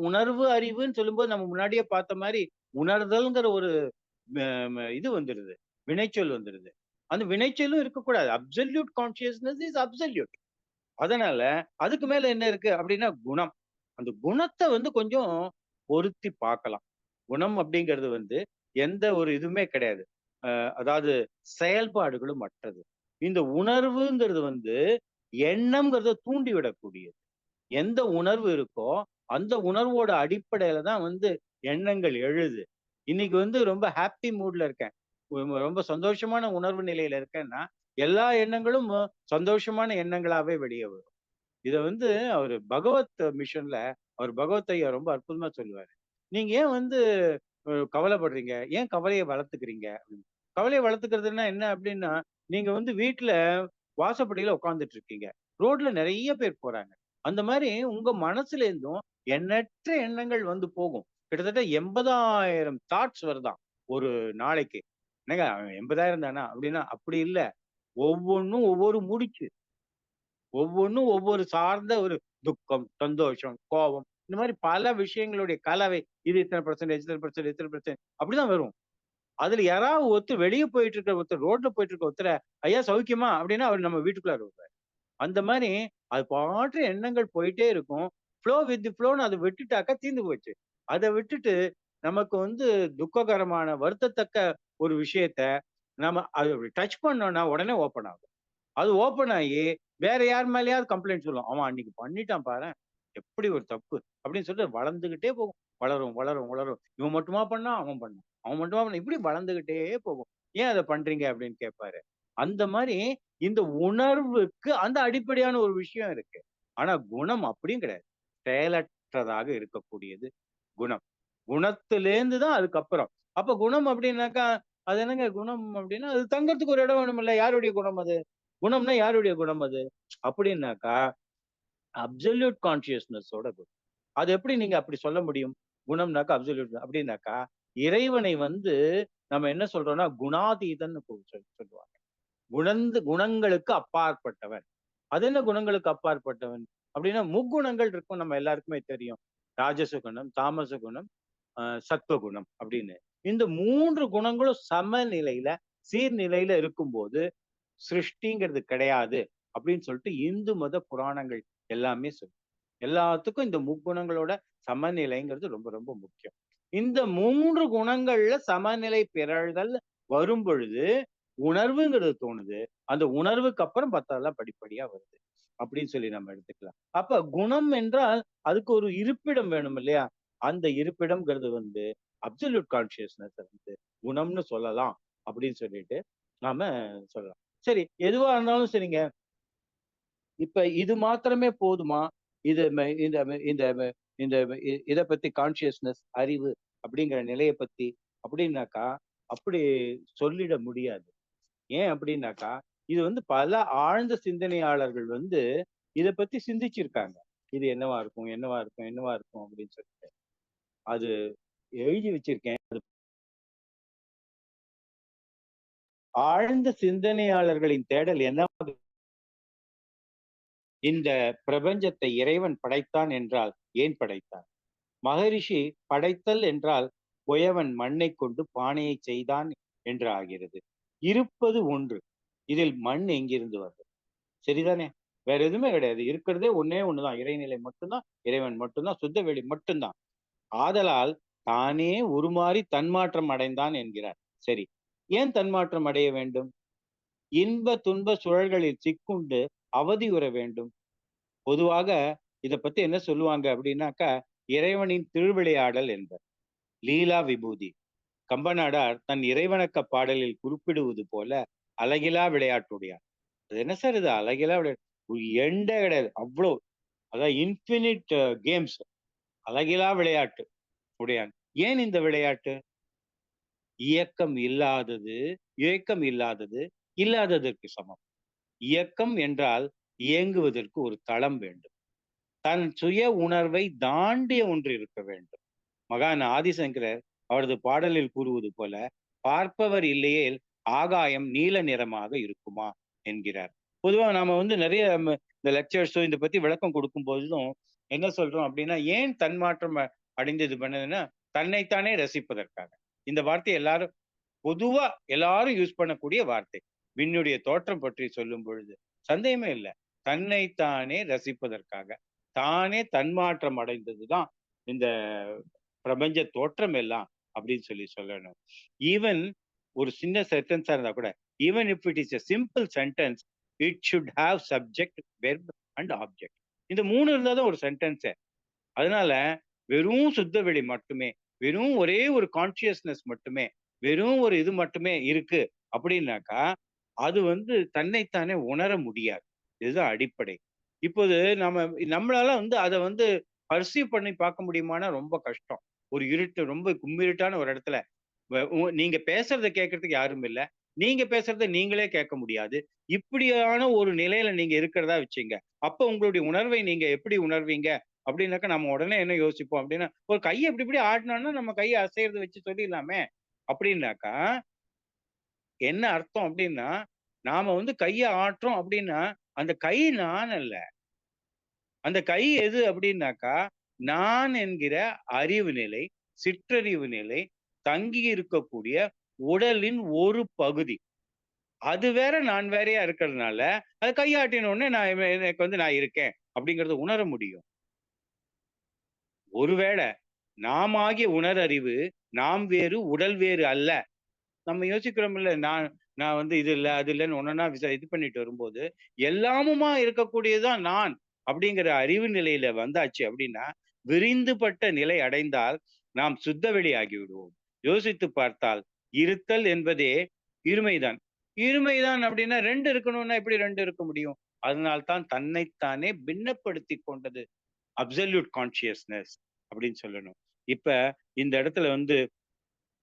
உணர்வு அறிவுன்னு சொல்லும்போது நம்ம முன்னாடியே பார்த்த மாதிரி உணர்தல்ங்கிற ஒரு இது வந்துருது, வினைச்சொல் வந்துருது. அந்த வினைச்சொல்லும் இருக்கக்கூடாது. Absolute consciousness is absolute. அதனால அதுக்கு மேல என்ன இருக்கு அப்படின்னா குணம். அந்த குணத்தை கொஞ்சம் பொருத்தி பார்க்கலாம். குணம் அப்படிங்கிறது எந்த ஒரு இதுவுமே கிடையாது. அதாவது செயல்பாடுகளும் மற்றது. இந்த உணர்வுங்கிறது எண்ணம்ங்கிறத தூண்டி விடக்கூடியது. எந்த உணர்வு இருக்கோ அந்த உணர்வோட அடிப்படையில தான் எண்ணங்கள் எழுது. இன்னைக்கு ரொம்ப ஹாப்பி மூட்ல இருக்கேன், ரொம்ப சந்தோஷமான உணர்வு நிலையில இருக்கேன்னா எல்லா எண்ணங்களும் சந்தோஷமான எண்ணங்களாவே வெளியே வரும். இத அவரு பகவத் மிஷன்ல அவர் பகவத் ஐயா ரொம்ப அற்புதமா சொல்லுவாரு. நீங்க ஏன் கவலைப்படுறீங்க, ஏன் கவலையை வளர்த்துக்கிறீங்க அப்படின்னு. கவலையை வளர்த்துக்கிறதுன்னா என்ன அப்படின்னா, நீங்க வீட்டுல வாசப்படியில உட்கார்ந்துட்டு இருக்கீங்க, ரோட்ல நிறைய பேர் போறாங்க. அந்த மாதிரி உங்க மனசுல இருந்தும் எண்ணற்ற எண்ணங்கள் போகும். கிட்டத்தட்ட 80,000 தாட்ஸ் வருதாம் ஒரு நாளைக்கு. என்னங்க 80,000 தானா அப்படின்னா அப்படி இல்ல. ஒவ்வொன்னும் ஒவ்வொரு முடிச்சு, ஒவ்வொன்னும் ஒவ்வொரு சார்ந்த ஒரு துக்கம், சந்தோஷம், கோபம், இந்த மாதிரி பல விஷயங்களுடைய கலவை. இது இத்தனை பெர்சன்டேஜ், இத்தனை பெர்சன்டேஜ், இத்தனை பெர்சன்டேஜ் அப்படிதான் வரும். அதுல யாராவது ஒருத்தர் வெளியே போயிட்டு இருக்க ஒருத்தர், ரோட்ல போயிட்டு இருக்க ஒருத்தர ஐயா சௌக்கியமா அப்படின்னா அவர் நம்ம வீட்டுக்குள்ளார வருவார். அந்த மாதிரி அது பாட்டு எண்ணங்கள் போயிட்டே இருக்கும். ஃப்ளோ வித் ஃப்ளோன்னு அதை விட்டுட்டாக்கா தீர்ந்து போச்சு. அதை விட்டுட்டு நமக்கு துக்ககரமான வருத்தத்தக்க ஒரு விஷயத்த நம்ம அது டச் பண்ணோம்னா உடனே ஓப்பன் ஆகும். அது ஓப்பன் ஆகி வேற யார் மேலேயாவது கம்ப்ளைண்ட் சொல்லும், அவன் அன்னைக்கு பண்ணிட்டான் பாரு, எப்படி ஒரு தப்பு அப்படின்னு சொல்லிட்டு வளர்ந்துகிட்டே போகும். வளரும் வளரும் வளரும். இவன் மட்டுமா பண்ணா, அவன் பண்ணான், அவன் மட்டுமா பண்ண, இப்படி வளர்ந்துகிட்டே போகும். ஏன் அதை பண்றீங்க அப்படின்னு கேட்பாரு. அந்த மாதிரி இந்த உணர்வுக்கு அந்த அடிப்படையான ஒரு விஷயம் இருக்கு. ஆனா குணம் அப்படியும் கிடையாது. செயலற்றதாக இருக்கக்கூடியது குணம். குணத்திலேருந்து தான் அதுக்கப்புறம். அப்ப குணம் அப்படின்னாக்கா அது என்னங்க குணம் அப்படின்னா, அது தங்கறதுக்கு ஒரு இடம் வேணும் இல்ல? யாருடைய குணம் அது? குணம்னா யாருடைய குணம் அது அப்படின்னாக்கா அப்சல்யூட் கான்சியஸ்னஸோட குணம். அது எப்படி நீங்க அப்படி சொல்ல முடியும்? குணம்னாக்கா அப்சல்யூட் அப்படின்னாக்கா இறைவனை நம்ம என்ன சொல்றோம்னா குணாதீதன்னு சொல்லுவாங்க. குணங்களுக்கு அப்பாற்பட்டவன். அது என்ன குணங்களுக்கு அப்பாற்பட்டவன் அப்படின்னா முக்குணங்கள் இருக்கும், நம்ம எல்லாருக்குமே தெரியும். ராஜச குணம், தாமச குணம், சத்துவகுணம் அப்படின்னு. இந்த 3 குணங்களும் சமநிலையில சீர்நிலையில இருக்கும்போது சிருஷ்டிங்கிறது கிடையாது அப்படின்னு சொல்லிட்டு இந்து மத புராணங்கள் எல்லாமே சொல்லும். எல்லாத்துக்கும் இந்த முக்குணங்களோட சமநிலைங்கிறது ரொம்ப ரொம்ப முக்கியம். இந்த 3 குணங்கள்ல சமநிலை பிறழ்தல் வரும் பொழுது உணர்வுங்கிறது தோணுது. அந்த உணர்வுக்கு அப்புறம் பத்தெல்லாம் படிப்படியா வருது அப்படின்னு சொல்லி நம்ம எடுத்துக்கலாம். அப்ப குணம் என்றால் அதுக்கு ஒரு இருப்பிடம் வேணும் இல்லையா? அந்த இருப்பிடம்ங்கிறது அப்சல்யூட் கான்சியஸ்னஸ் குணம்னு சொல்லலாம் அப்படின்னு சொல்லிட்டு நாம சொல்லலாம். சரி, எதுவா இருந்தாலும் சரிங்க. இப்ப இது மாத்திரமே போதுமா? இது இந்த இந்த இந்த இத பத்தி கான்சியஸ்னஸ் அறிவு அப்படிங்கிற நிலையை பத்தி அப்படின்னாக்கா அப்படி சொல்லிட முடியாது. ஏன் அப்படின்னாக்கா இது பல ஆழ்ந்த சிந்தனையாளர்கள் இத பத்தி சிந்திச்சிருக்காங்க. இது என்னவா இருக்கும், என்னவா இருக்கும், என்னவா இருக்கும் அப்படின்னு சொல்லிட்டு அது எழுதி வச்சிருக்கேன். ஆழ்ந்த சிந்தனையாளர்களின் தேடல் என்ன? இந்த பிரபஞ்சத்தை இறைவன் படைத்தான் என்றால் ஏன் படைத்தான்? மகரிஷி படைத்தல் என்றால் குயவன் மண்ணை கொண்டு பானையை செய்தான் என்று ஆகிறது. இருப்பது ஒன்று, இதில் மண் எங்கிருந்து வருது? சரிதானே? வேற எதுவுமே கிடையாது. இருக்கிறதே ஒன்னே ஒண்ணுதான், இறைநிலை மட்டும்தான், இறைவன் மட்டும்தான், சுத்த வெளி மட்டும்தான். ஆதலால் தானே உருமாறி தன்மாற்றம் அடைந்தான் என்கிறார். சரி, ஏன் தன்மாற்றம் அடைய வேண்டும்? இன்ப துன்ப சுழல்களில் சிக்குண்டு அவதியுற வேண்டும். பொதுவாக இத பத்தி என்ன சொல்லுவாங்க அப்படின்னாக்கா, இறைவனின் திருவிளையாடல் என்பர். லீலா விபூதி. கம்பநாடார் தன் இறைவணக்க பாடலில் குறிப்பிடுவது போல அழகிலா விளையாட்டுடையார். அது என்ன சார் இது அழகிலா விளையாட்டு? ஒரு எண்டே கிடையாது. அவ்வளோ, அதான் இன்ஃபினிட் கேம்ஸ். அழகிலா விளையாட்டு உடையான். ஏன் இந்த விளையாட்டு? இயக்கம் இல்லாதது, இயக்கம் இல்லாதது இல்லாததற்கு சமம். இயக்கம் என்றால் இயங்குவதற்கு ஒரு தளம் வேண்டும். தன் சுய உணர்வை தாண்டிய ஒன்று இருக்க வேண்டும். மகான் ஆதிசங்கரர் அவரது பாடலில் கூறுவது போல, பார்ப்பவர் இல்லையேல் ஆகாயம் நீல நிறமாக இருக்குமா என்கிறார். பொதுவா நாம நிறைய இந்த லெக்சர்ஸோ இதை பத்தி விளக்கம் கொடுக்கும் போதும் என்ன சொல்றோம் அப்படின்னா, ஏன் தன்மாற்றம் அடைந்து இது பண்ணதுன்னா, தன்னைத்தானே ரசிப்பதற்காக. இந்த வார்த்தை எல்லாரும் பொதுவா எல்லாரும் யூஸ் பண்ணக்கூடிய வார்த்தை. விண்ணுடைய தோற்றம் பற்றி சொல்லும் பொழுது சந்தேகமே இல்லை, தன்னைத்தானே ரசிப்பதற்காக, தானே தன்மாற்றம் அடைந்ததுதான் இந்த பிரபஞ்ச தோற்றம் எல்லாம் அப்படின்னு சொல்லணும். ஈவன் ஒரு சின்ன சென்டென்ஸா இருந்தா கூட, even if it is a simple sentence, it should have subject, verb and object. இந்த 3 இருந்தாதான் ஒரு சென்டென்ஸே. அதனால வெறும் சுத்த வெளி மட்டுமே, வெறும் ஒரே ஒரு கான்சியஸ்னஸ் மட்டுமே, வெறும் ஒரு இது மட்டுமே இருக்கு அப்படின்னாக்கா, அது தன்னைத்தானே உணர முடியாது. இதுதான் அடிப்படை. இப்போது நம்மளால அதை பர்சீவ் பண்ணி பார்க்க முடியுமானா ரொம்ப கஷ்டம். ஒரு இருட்டு, ரொம்ப கும்மிருட்டான ஒரு இடத்துல நீங்க பேசுறத கேட்கறதுக்கு யாரும் இல்ல. நீங்க பேசுறத நீங்களே கேட்க முடியாது. இப்படியான ஒரு நிலையில நீங்க இருக்கிறதா வச்சுங்க. அப்ப உங்களுடைய உணர்வை நீங்க எப்படி உணர்வீங்க அப்படின்னாக்கா, நம்ம உடனே என்ன யோசிப்போம் அப்படின்னா, ஒரு கையை இப்படி இப்படி ஆட்டினோம்னா நம்ம கையை அசைறத வச்சு சொல்லிடலாமே அப்படின்னாக்கா, என்ன அர்த்தம் அப்படின்னா, நாம கையை ஆட்டுறோம் அப்படின்னா, அந்த கை நான் அல்ல. அந்த கை எது அப்படின்னாக்கா, நான் என்கிற அறிவு நிலை, சிற்றறிவு நிலை தங்கி இருக்கக்கூடிய உடலின் ஒரு பகுதி. அது வேற நான் வேறையா இருக்கிறதுனால, அது கையாட்டின உடனே எனக்கு நான் இருக்கேன் அப்படிங்கறத உணர முடியும். ஒருவேளை நாமாகிய உணரறிவு நாம் வேறு உடல் வேறு அல்ல. நம்ம யோசிக்கிறோம் இல்ல, நான் இது இல்ல அது இல்லைன்னு ஒன்னொன்னா இது பண்ணிட்டு வரும்போது, எல்லாமுமா இருக்கக்கூடியதுதான் நான் அப்படிங்கிற அறிவு நிலையில வந்தாச்சு அப்படின்னா, விரிந்துபட்ட நிலை அடைந்தால் நாம் சுத்த வெளி ஆகி விடுவோம். யோசித்து பார்த்தால் இருத்தல் என்பதே இருமைதான். இருமைதான் அப்படின்னா 2 இருக்கணும்னா எப்படி 2 இருக்க முடியும்? அதனால்தான் தன்னைத்தானே பின்னப்படுத்தி கொண்டது அப்சல்யூட் கான்சியஸ்னஸ் அப்படின்னு சொல்லணும். இப்ப இந்த இடத்துல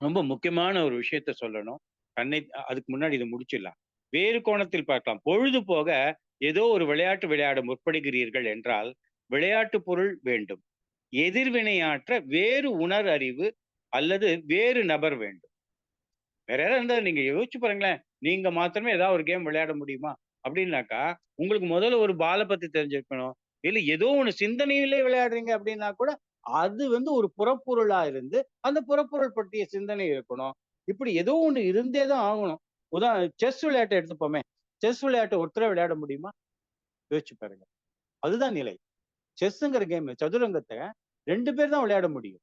ரொம்ப முக்கியமான ஒரு விஷயத்த சொல்லணும். அதுக்கு முன்னாடி இதை முடிச்சிடலாம். வேறு கோணத்தில் பார்க்கலாம். பொழுது போக ஏதோ ஒரு விளையாட்டு விளையாட முற்படுகிறீர்கள் என்றால், விளையாட்டு பொருள் வேண்டும். எதிர்வினையாற்ற வேறு உணர் அறிவு அல்லது வேறு நபர் வேண்டும். வேற யாராவது இருந்தா நீங்க யோசிச்சு பாருங்களேன். நீங்க மாத்திரமே ஏதாவது ஒரு கேம் விளையாட முடியுமா அப்படின்னாக்கா, உங்களுக்கு முதல்ல ஒரு பால பத்தி தெரிஞ்சிருக்கணும். இல்ல ஏதோ ஒண்ணு சிந்தனையிலே விளையாடுறீங்க அப்படின்னா கூட, அது ஒரு புறப்பொருளா இருந்து அந்த புறப்பொருள் பற்றிய சிந்தனை இருக்கணும். இப்படி ஏதோ ஒண்ணு இருந்தே தான் ஆகணும். செஸ் விளையாட்டை எடுத்துப்போமே. செஸ் விளையாட்டை ஒருத்தர விளையாட முடியுமா? யோசிச்சு பாருங்க. அதுதான் நிலை. செஸ்ங்கிற கேம், சதுரங்கத்தை 2 பேர் தான் விளையாட முடியும்.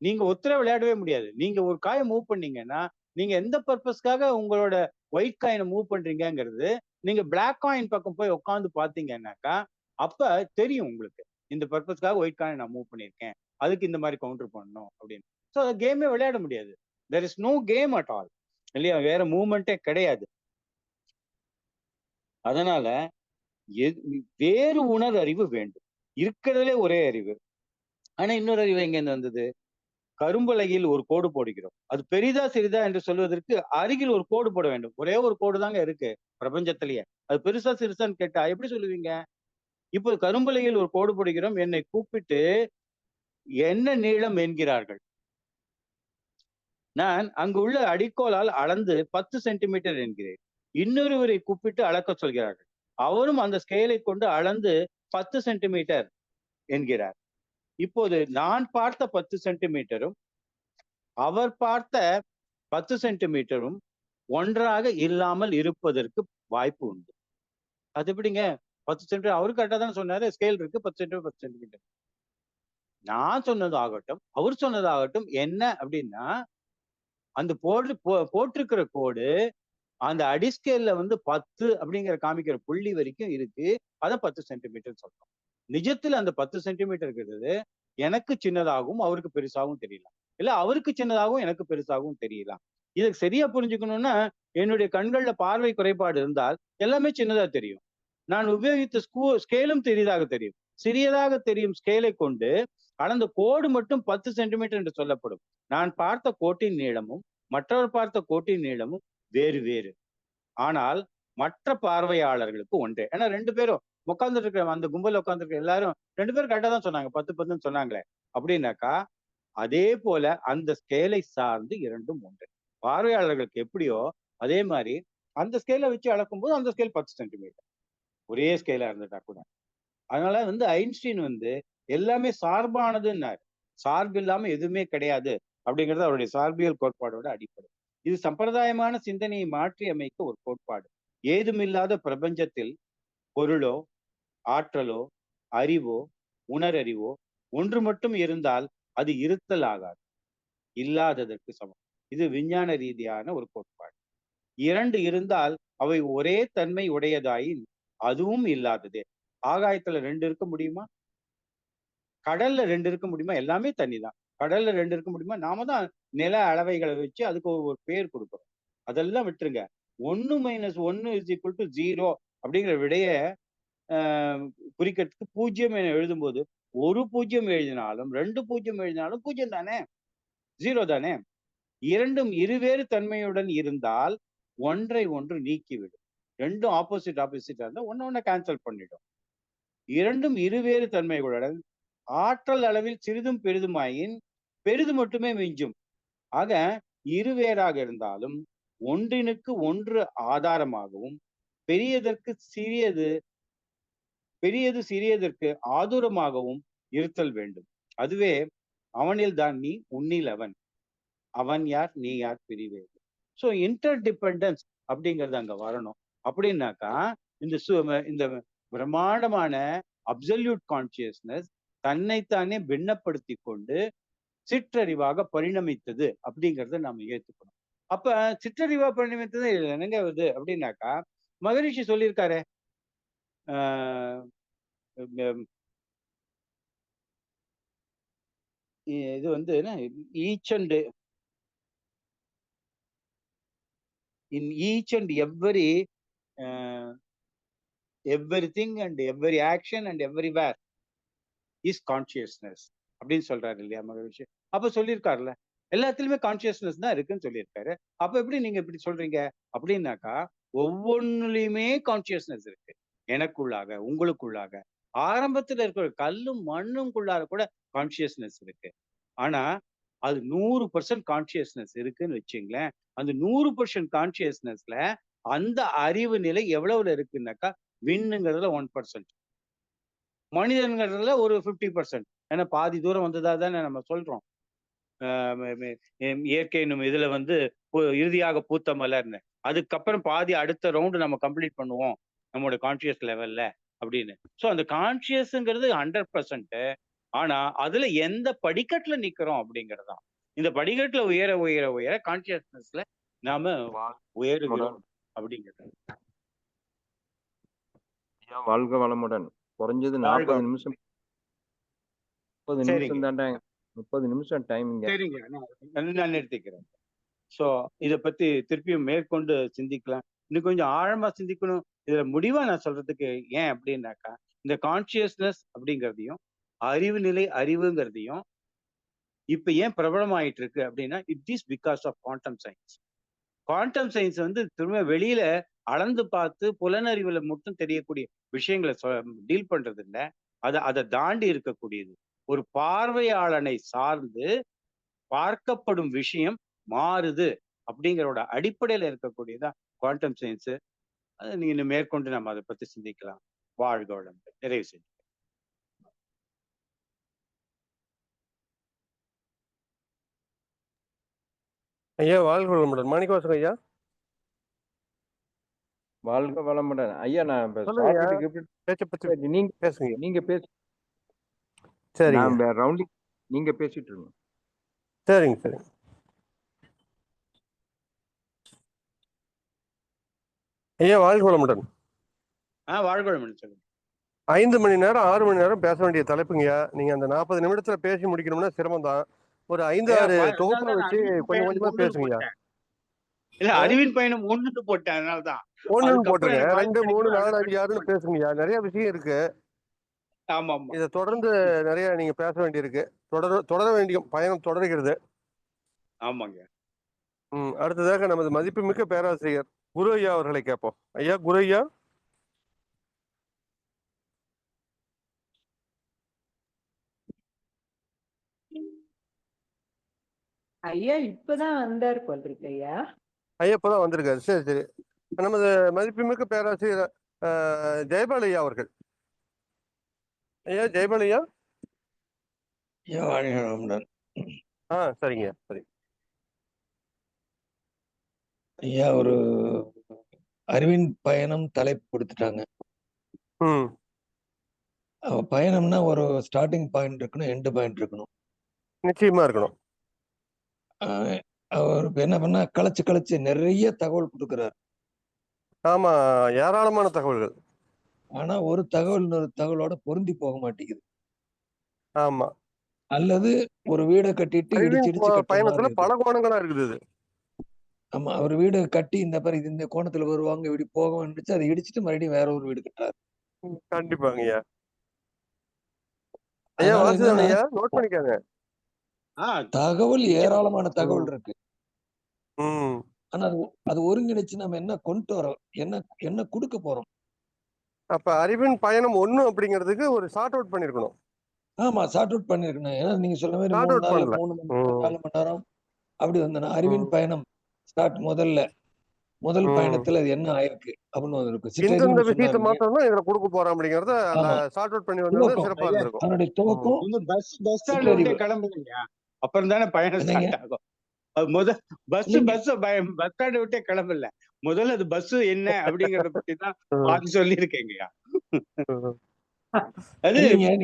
நீங்க ஒருத்தர விளையாடவே முடியாது. நீங்க ஒரு காயை மூவ் பண்ணீங்கன்னா, நீங்க எந்த பர்பஸ்க்காக உங்களோட ஒயிட் காயினை மூவ் பண்றீங்கங்கிறது, நீங்க பிளாக் காயின் பக்கம் போய் உட்கார்ந்து பாத்தீங்கன்னாக்கா, அப்ப தெரியும் உங்களுக்கு. இந்த பர்பஸ்க்காக ஒயிட் காயின் நான் மூவ் பண்ணியிருக்கேன். அதுக்கு இந்த மாதிரி கவுண்டர் பண்ணணும் அப்படின்னு. ஸோ கேமே விளையாட முடியாது. There is no game at all. இல்லையா? வேற மூவ்மெண்ட்டே கிடையாது. அதனால வேறு உணர் அறிவு வேண்டும். இருக்கிறதுலே ஒரே அறிவு. ஆனா இன்னொரு அறிவு எங்க இருந்து வந்தது? கரும்பலகையில் ஒரு கோடு போடுகிறோம். அது பெரிதா சிறிதா என்று சொல்வதற்கு அருகில் ஒரு கோடு போட வேண்டும். ஒரே ஒரு கோடு தாங்க இருக்கு பிரபஞ்சத்திலேயே. அது பெருசா சிறுசான்னு கேட்டா எப்படி சொல்லுவீங்க? இப்போ கரும்பலகையில் ஒரு கோடு போடுகிறோம். என்னை கூப்பிட்டு என்ன நீளம் என்கிறார்கள். நான் அங்கு உள்ள அடிக்கோலால் அளந்து 10 சென்டிமீட்டர் என்கிறேன். இன்னொருவரை கூப்பிட்டு அளக்க சொல்கிறார்கள். அவரும் அந்த ஸ்கேலை கொண்டு அளந்து 10 சென்டிமீட்டர் என்கிறார். இப்போது நான் பார்த்த 10 சென்டிமீட்டரும் அவர் பார்த்த 10 சென்டிமீட்டரும் ஒன்றாக இல்லாமல் இருப்பதற்கு வாய்ப்பு உண்டு. அது எப்படிங்க? 10 சென்டிமீட்டர் அவரு கரெக்டா தானே சொன்னாரு. ஸ்கேல் இருக்கு 10 சென்டிமீட்டர் 10 சென்டிமீட்டர். நான் சொன்னதாகட்டும் அவர் சொன்னதாகட்டும் என்ன அப்படின்னா, அந்த போட்டிருக்கிற கோடு அந்த அடிஸ்கேல்ல வந்து 10 அப்படிங்கிற காமிக்கிற புள்ளி வரைக்கும் இருக்கு. அத 10 சென்டிமீட்டர் சொல்றோம். நிஜத்துல அந்த 10 சென்டிமீட்டர் இருக்கிறது எனக்கு சின்னதாகவும் அவருக்கு பெருசாகவும் தெரியலாம். இல்ல அவருக்கு சின்னதாகவும் எனக்கு பெருசாகவும் தெரியலாம். இத சரியா புரிஞ்சுக்கணும்னா, என்னுடைய கண்கள்ல பார்வை குறைபாடு இருந்தால் எல்லாமே சின்னதா தெரியும். நான் உபயோகித்த ஸ்கேலும் பெரிதாக தெரியும். சிறியதாக தெரியும் ஸ்கேலை கொண்டு அளந்த கோடு மட்டும் 10 சென்டிமீட்டர் என்று சொல்லப்படும். நான் பார்த்த கோட்டின் நீளமும் மற்றவர் பார்த்த கோட்டின் நீளமும் வேறு வேறு. ஆனால் மற்ற பார்வையாளர்களுக்கு ஒன்றே. ஏன்னா 2 பேரும் உட்கார்ந்துட்டு இருக்கிற அந்த கும்பல்ல உட்கார்ந்துருக்க எல்லாரும் 2 பேரும் கரெக்டா தான் சொன்னாங்க. 10 10ன்னு சொன்னாங்களே. அப்படின்னாக்கா, அதே போல அந்த ஸ்கேலை சார்ந்து 2ம் ஒன்று. பார்வையாளர்களுக்கு எப்படியோ அதே மாரி அந்த ஸ்கேல வச்சு அளக்கும்போது அந்த ஸ்கேல் 10 சென்டிமீட்டர். ஒரே ஸ்கேலா இருந்துட்டா கூட. அதனால வந்து ஐன்ஸ்டீன் வந்து எல்லாமே சார்பானதுன்னாரு. சார்பு இல்லாம எதுவுமே கிடையாது அப்படிங்கிறது அவருடைய சார்பியல் கோட்பாடோட அடிப்படை. இது சம்பிரதாயமான சிந்தனையை மாற்றி அமைக்க ஒரு கோட்பாடு. ஏதுமில்லாத பிரபஞ்சத்தில் பொருளோ, ஆற்றலோ, அறிவோ, உணரறிவோ ஒன்று மட்டும் இருந்தால் அது இருத்தல் ஆகாது. இல்லாததற்கு சமம். இது விஞ்ஞான ரீதியான ஒரு கோட்பாடு. 2 இருந்தால் அவை ஒரே தன்மை உடையதாயின் அதுவும் இல்லாததே. ஆகாயத்துல 2 இருக்க முடியுமா? கடல்ல 2 இருக்க முடியுமா? எல்லாமே தண்ணி தான். கடல்ல 2 இருக்க முடியுமா? நாம தான் நில அளவைகளை வச்சு அதுக்கு ஒரு பேர் கொடுக்கிறோம். அதெல்லாம் விட்டுருங்க. 1 - 1 = 0 அப்படிங்கிற விடைய குறிக்கிறதுக்கு 0 என எழுதும்போது, ஒரு 0 எழுதினாலும் 2 0 எழுதினாலும் 0 தானே? 0 தானே? இரண்டும் இருவேறு தன்மையுடன் இருந்தால் ஒன்றை ஒன்று நீக்கிவிடும். 2ம் ஆப்போசிட்டா இருந்தா ஒண்ண கேன்சல் பண்ணிடும். இரண்டும் இருவேறு தன்மைகளுடன் ஆற்றல் அளவில் சிறிதும் பெரிதுமாயின் பெரிது மட்டுமே மிஞ்சும். ஆக இருவேறாக இருந்தாலும் ஒன்றினுக்கு ஒன்று ஆதாரமாகவும் பெரியது சிறியதற்கு ஆதூரமாகவும் இருத்தல் வேண்டும். அதுவே அவனில் தான் நீ உன்னில் அவன். அவன் யார் நீ யார் பிரிவேது. ஸோ இன்டர் டிபெண்டன்ஸ் அப்படிங்கிறது அங்க வரணும். அப்படின்னாக்கா இந்த பிரம்மாண்டமான அப்சல்யூட் கான்சியஸ்னஸ் தன்னைத்தானே பின்னப்படுத்தி கொண்டு சிற்றறிவாக பரிணமித்தது அப்படிங்கிறத நாம ஏத்துக்கணும். அப்ப சிற்றறிவா பரிணமித்தது என்னங்க வருது அப்படின்னாக்கா, மகரிஷி சொல்லியிருக்காரு. இது வந்து each and in each and everything and every action and everywhere is consciousness அப்படின்னு சொல்றாரு இல்லையா மகரிஷி? அப்ப சொல்லியிருக்காருல்ல, எல்லாத்துலயுமே கான்சியஸ்னஸ் தான் இருக்குன்னு சொல்லியிருக்காரு. அப்ப எப்படி நீங்க இப்படி சொல்றீங்க அப்படின்னாக்கா, ஒவ்வொன்றுலயுமே கான்சியஸ்னஸ் இருக்கு. எனக்குள்ளாக, உங்களுக்குள்ளாக, ஆரம்பத்துல இருக்கிற கல்லும் மண்ணுக்குள்ளார கூட கான்சியஸ்னஸ் இருக்கு. ஆனா அது 100% கான்சியஸ்னஸ் இருக்குன்னு வச்சுங்களேன். அந்த 100% கான்சியஸ்னஸ்ல அந்த அறிவு நிலை எவ்வளவுல இருக்குன்னாக்கா, விண்ணுங்கிறதுல 1%, மனிதன்கிறதுல ஒரு 50%. ஏன்னா பாதி தூரம் வந்ததா தானே நம்ம சொல்றோம். இயற்கை என்னும் இதுல வந்து இறுதியாக பூத்த மலர்னு. அதுக்கப்புறம் பாதி அடுத்த ரவுண்டு நம்ம கம்ப்ளீட் பண்ணுவோம் நம்மளோட கான்சியஸ் லெவல்ல அப்படின்னு. ஸோ அந்த கான்சியஸ்ங்கிறது 100%. ஆனா அதுல எந்த படிக்கட்டுல நிக்கிறோம் அப்படிங்கிறது தான். இந்த படிக்கட்டுல உயர உயர உயர கான்சியஸ்னஸ்ல நாம உயருகிறோம் அப்படிங்கிறது. வாழ்க வளமுடன். குறைஞ்சது 40 நிமிஷம் 30 நிமிஷம் தான்டா. 30 நிமிஷம் டைமிங்க. சரிங்க, நான் நிறுத்திக்கிறேன். ஸோ இதை பத்தி திருப்பியும் மேற்கொண்டு சிந்திக்கலாம். இன்னும் கொஞ்சம் ஆழமா சிந்திக்கணும். இதுல முடிவா நான் சொல்றதுக்கு ஏன் அப்படின்னாக்கா, இந்த கான்சியஸ்னஸ் அப்படிங்கிறதையும் அறிவு நிலை அறிவுங்கிறதையும் இப்ப ஏன் பிரபலமாயிட்டு இருக்கு அப்படின்னா, it is because of quantum science. Quantum science வந்து திரும்ப வெளியில அளந்து பார்த்து புலனறிவுல மட்டும் தெரியக்கூடிய விஷயங்களை டீல் பண்றது இல்லை. அதை தாண்டி இருக்கக்கூடியது. ஒரு பார்வையாளனை சார்ந்து பார்க்கப்படும் விஷயம் மாறுது அப்படிங்கிறோட அடிப்படையில இருக்கக்கூடியதான் குவாண்டம் சயின்ஸ். அதை நீங்க மேற்கொண்டு நம்ம அதை பத்தி சிந்திக்கலாம். வாழ்க வளமுடன். நிறைவு செஞ்சு ஐயா வாழ்க வளமுடன். மாணிக்கவாசகம் ஐயா. வாழ்க வளமுடன் ஐயா. நான் பேச்சை பத்தி நீங்க பேசுங்க. நீங்க பேச சரிங்க நான் ரவுண்டிங் நீங்க பேசிட்டு இருங்க. சரிங்க சரிங்க. ஐயா வாழ்க வளமுடன். வாழ்க வளமுடன் சொல்லுங்க. 5 மணி நேரம் 6 மணி நேரம் பேச வேண்டிய தலைப்புங்கய்யா. நீங்க அந்த 40 நிமிடத்துல பேசி முடிக்கணும்னா சிரமம் தான். ஒரு 5 ஐயா 6 அதனால தொகுப்பா தான் வச்சு அறிவின் கொஞ்சம் பயணம் கொஞ்சமா 1ன்னு பேசுங்கய்யா. போட்டேன். இல்ல அறிவின் பயணம் 1ன்னு போட்டேன், அதனாலதான். ஒண்ணுன்னு அதுக்கப்புறம் போட்டுருங்க. எனக்கு 2, வாய்ப்பு 3, கிடைக்கும், 4, அதை 5, 6ன்னு கண்டினியூ பேசுங்கய்யா. நிறைய விஷயம் இருக்கு. ஆமா ஆமா. இதை தொடர்ந்து நிறைய நீங்க பேச வேண்டியிருக்கு. தொடர வேண்டியும் பயணம் தொடர்கிறது. ஆமாங்க. அடுத்ததாக நமது மதிப்புமிக்க பேராசிரியர் குரு ஐயா அவர்களை கேட்போம். ஐயா குரு ஐயா. ஐயா இப்பதான் வந்தாரு போல் இருக்கு ஐயா. ஐயா இப்பதான் வந்திருக்காரு. சரி சரி. நமது மதிப்புமிக்க பேராசிரியர் ஜெயபால் ஐயா அவர்கள். ஐயா ஜெயபால் ஐயா. சரிங்க சரி. ஐயா ஒரு அறிவின் பயணம் தலைப்பு கொடுத்துட்டாங்க. பயணம்னா ஒரு ஸ்டார்டிங் பாயிண்ட் இருக்கணும், எண்டு பாயிண்ட் இருக்கணும். நிச்சயமா இருக்கணும். அவருக்கு என்ன பண்ணா களைச்சு நிறைய தகவல் கொடுக்கிறார். ஆமா, ஏராளமான தகவல்கள். ஆனா ஒரு தகவல் இன்னொரு தகவலோட பொருந்தி போக மாட்டேங்குது. ஆமா. அல்லது ஒரு வீடை கட்டிட்டு இடிச்சு பயணத்துல பல கோணங்களா இருக்குது. ஆமா, ஒரு வீடு கட்டி இந்த மாதிரி இந்த கோணத்துல வருவாங்க, இப்படி போக அதை இடிச்சிட்டு மறுபடியும் வேற ஒரு வீடு கட்டுறாரு. கண்டிப்பாங்க ஐயா. ஐயா வாசுதேவன் ஐயா நோட் பண்ணிக்காங்க. தகவல் ஏராளமான தகவல் இருக்கு. ஆனா அது ஒருங்கிணைச்சு நம்ம என்ன கொண்டு வரோம், என்ன கொடுக்க போறோம். அப்ப அறிவின் பயணம் 1 அப்படிங்கிறதுக்கு ஒரு சார்ட் அவுட் பண்ணிருக்கணும். ஆமா, சார்ட் அவுட் பண்ணிருக்கணும். ஏன்னா நீங்க சொல்ல மாதிரி 3 நாள் 3 மணி நேரம் 4 மணி நேரம் அப்படி வந்தனா அறிவின் பயணம் ஸ்டார்ட் முதல் பயணத்துல அது என்ன ஆயிருக்கு அப்படின்னு வந்திருக்கு. இந்த விஷயத்தை மாத்திரம் தான் இதுல கொடுக்க போறோம் அப்படிங்கறத சார்ட் அவுட் பண்ணி வந்தா சிறப்பா இருந்திருக்கும். அதனுடைய துவக்கம் பஸ் ஸ்டாண்ட்ல விட்டு கிளம்புங்க, அப்புறம் தானே பயணம் ஸ்டார்ட் ஆகும். பஸ் ஸ்டாண்ட் விட்டே கிளம்பல, முதல்ல அது பஸ் என்ன அப்படிங்கறத பத்தி தான் பாத்து சொல்லி இருக்கேங்கய்யா. அது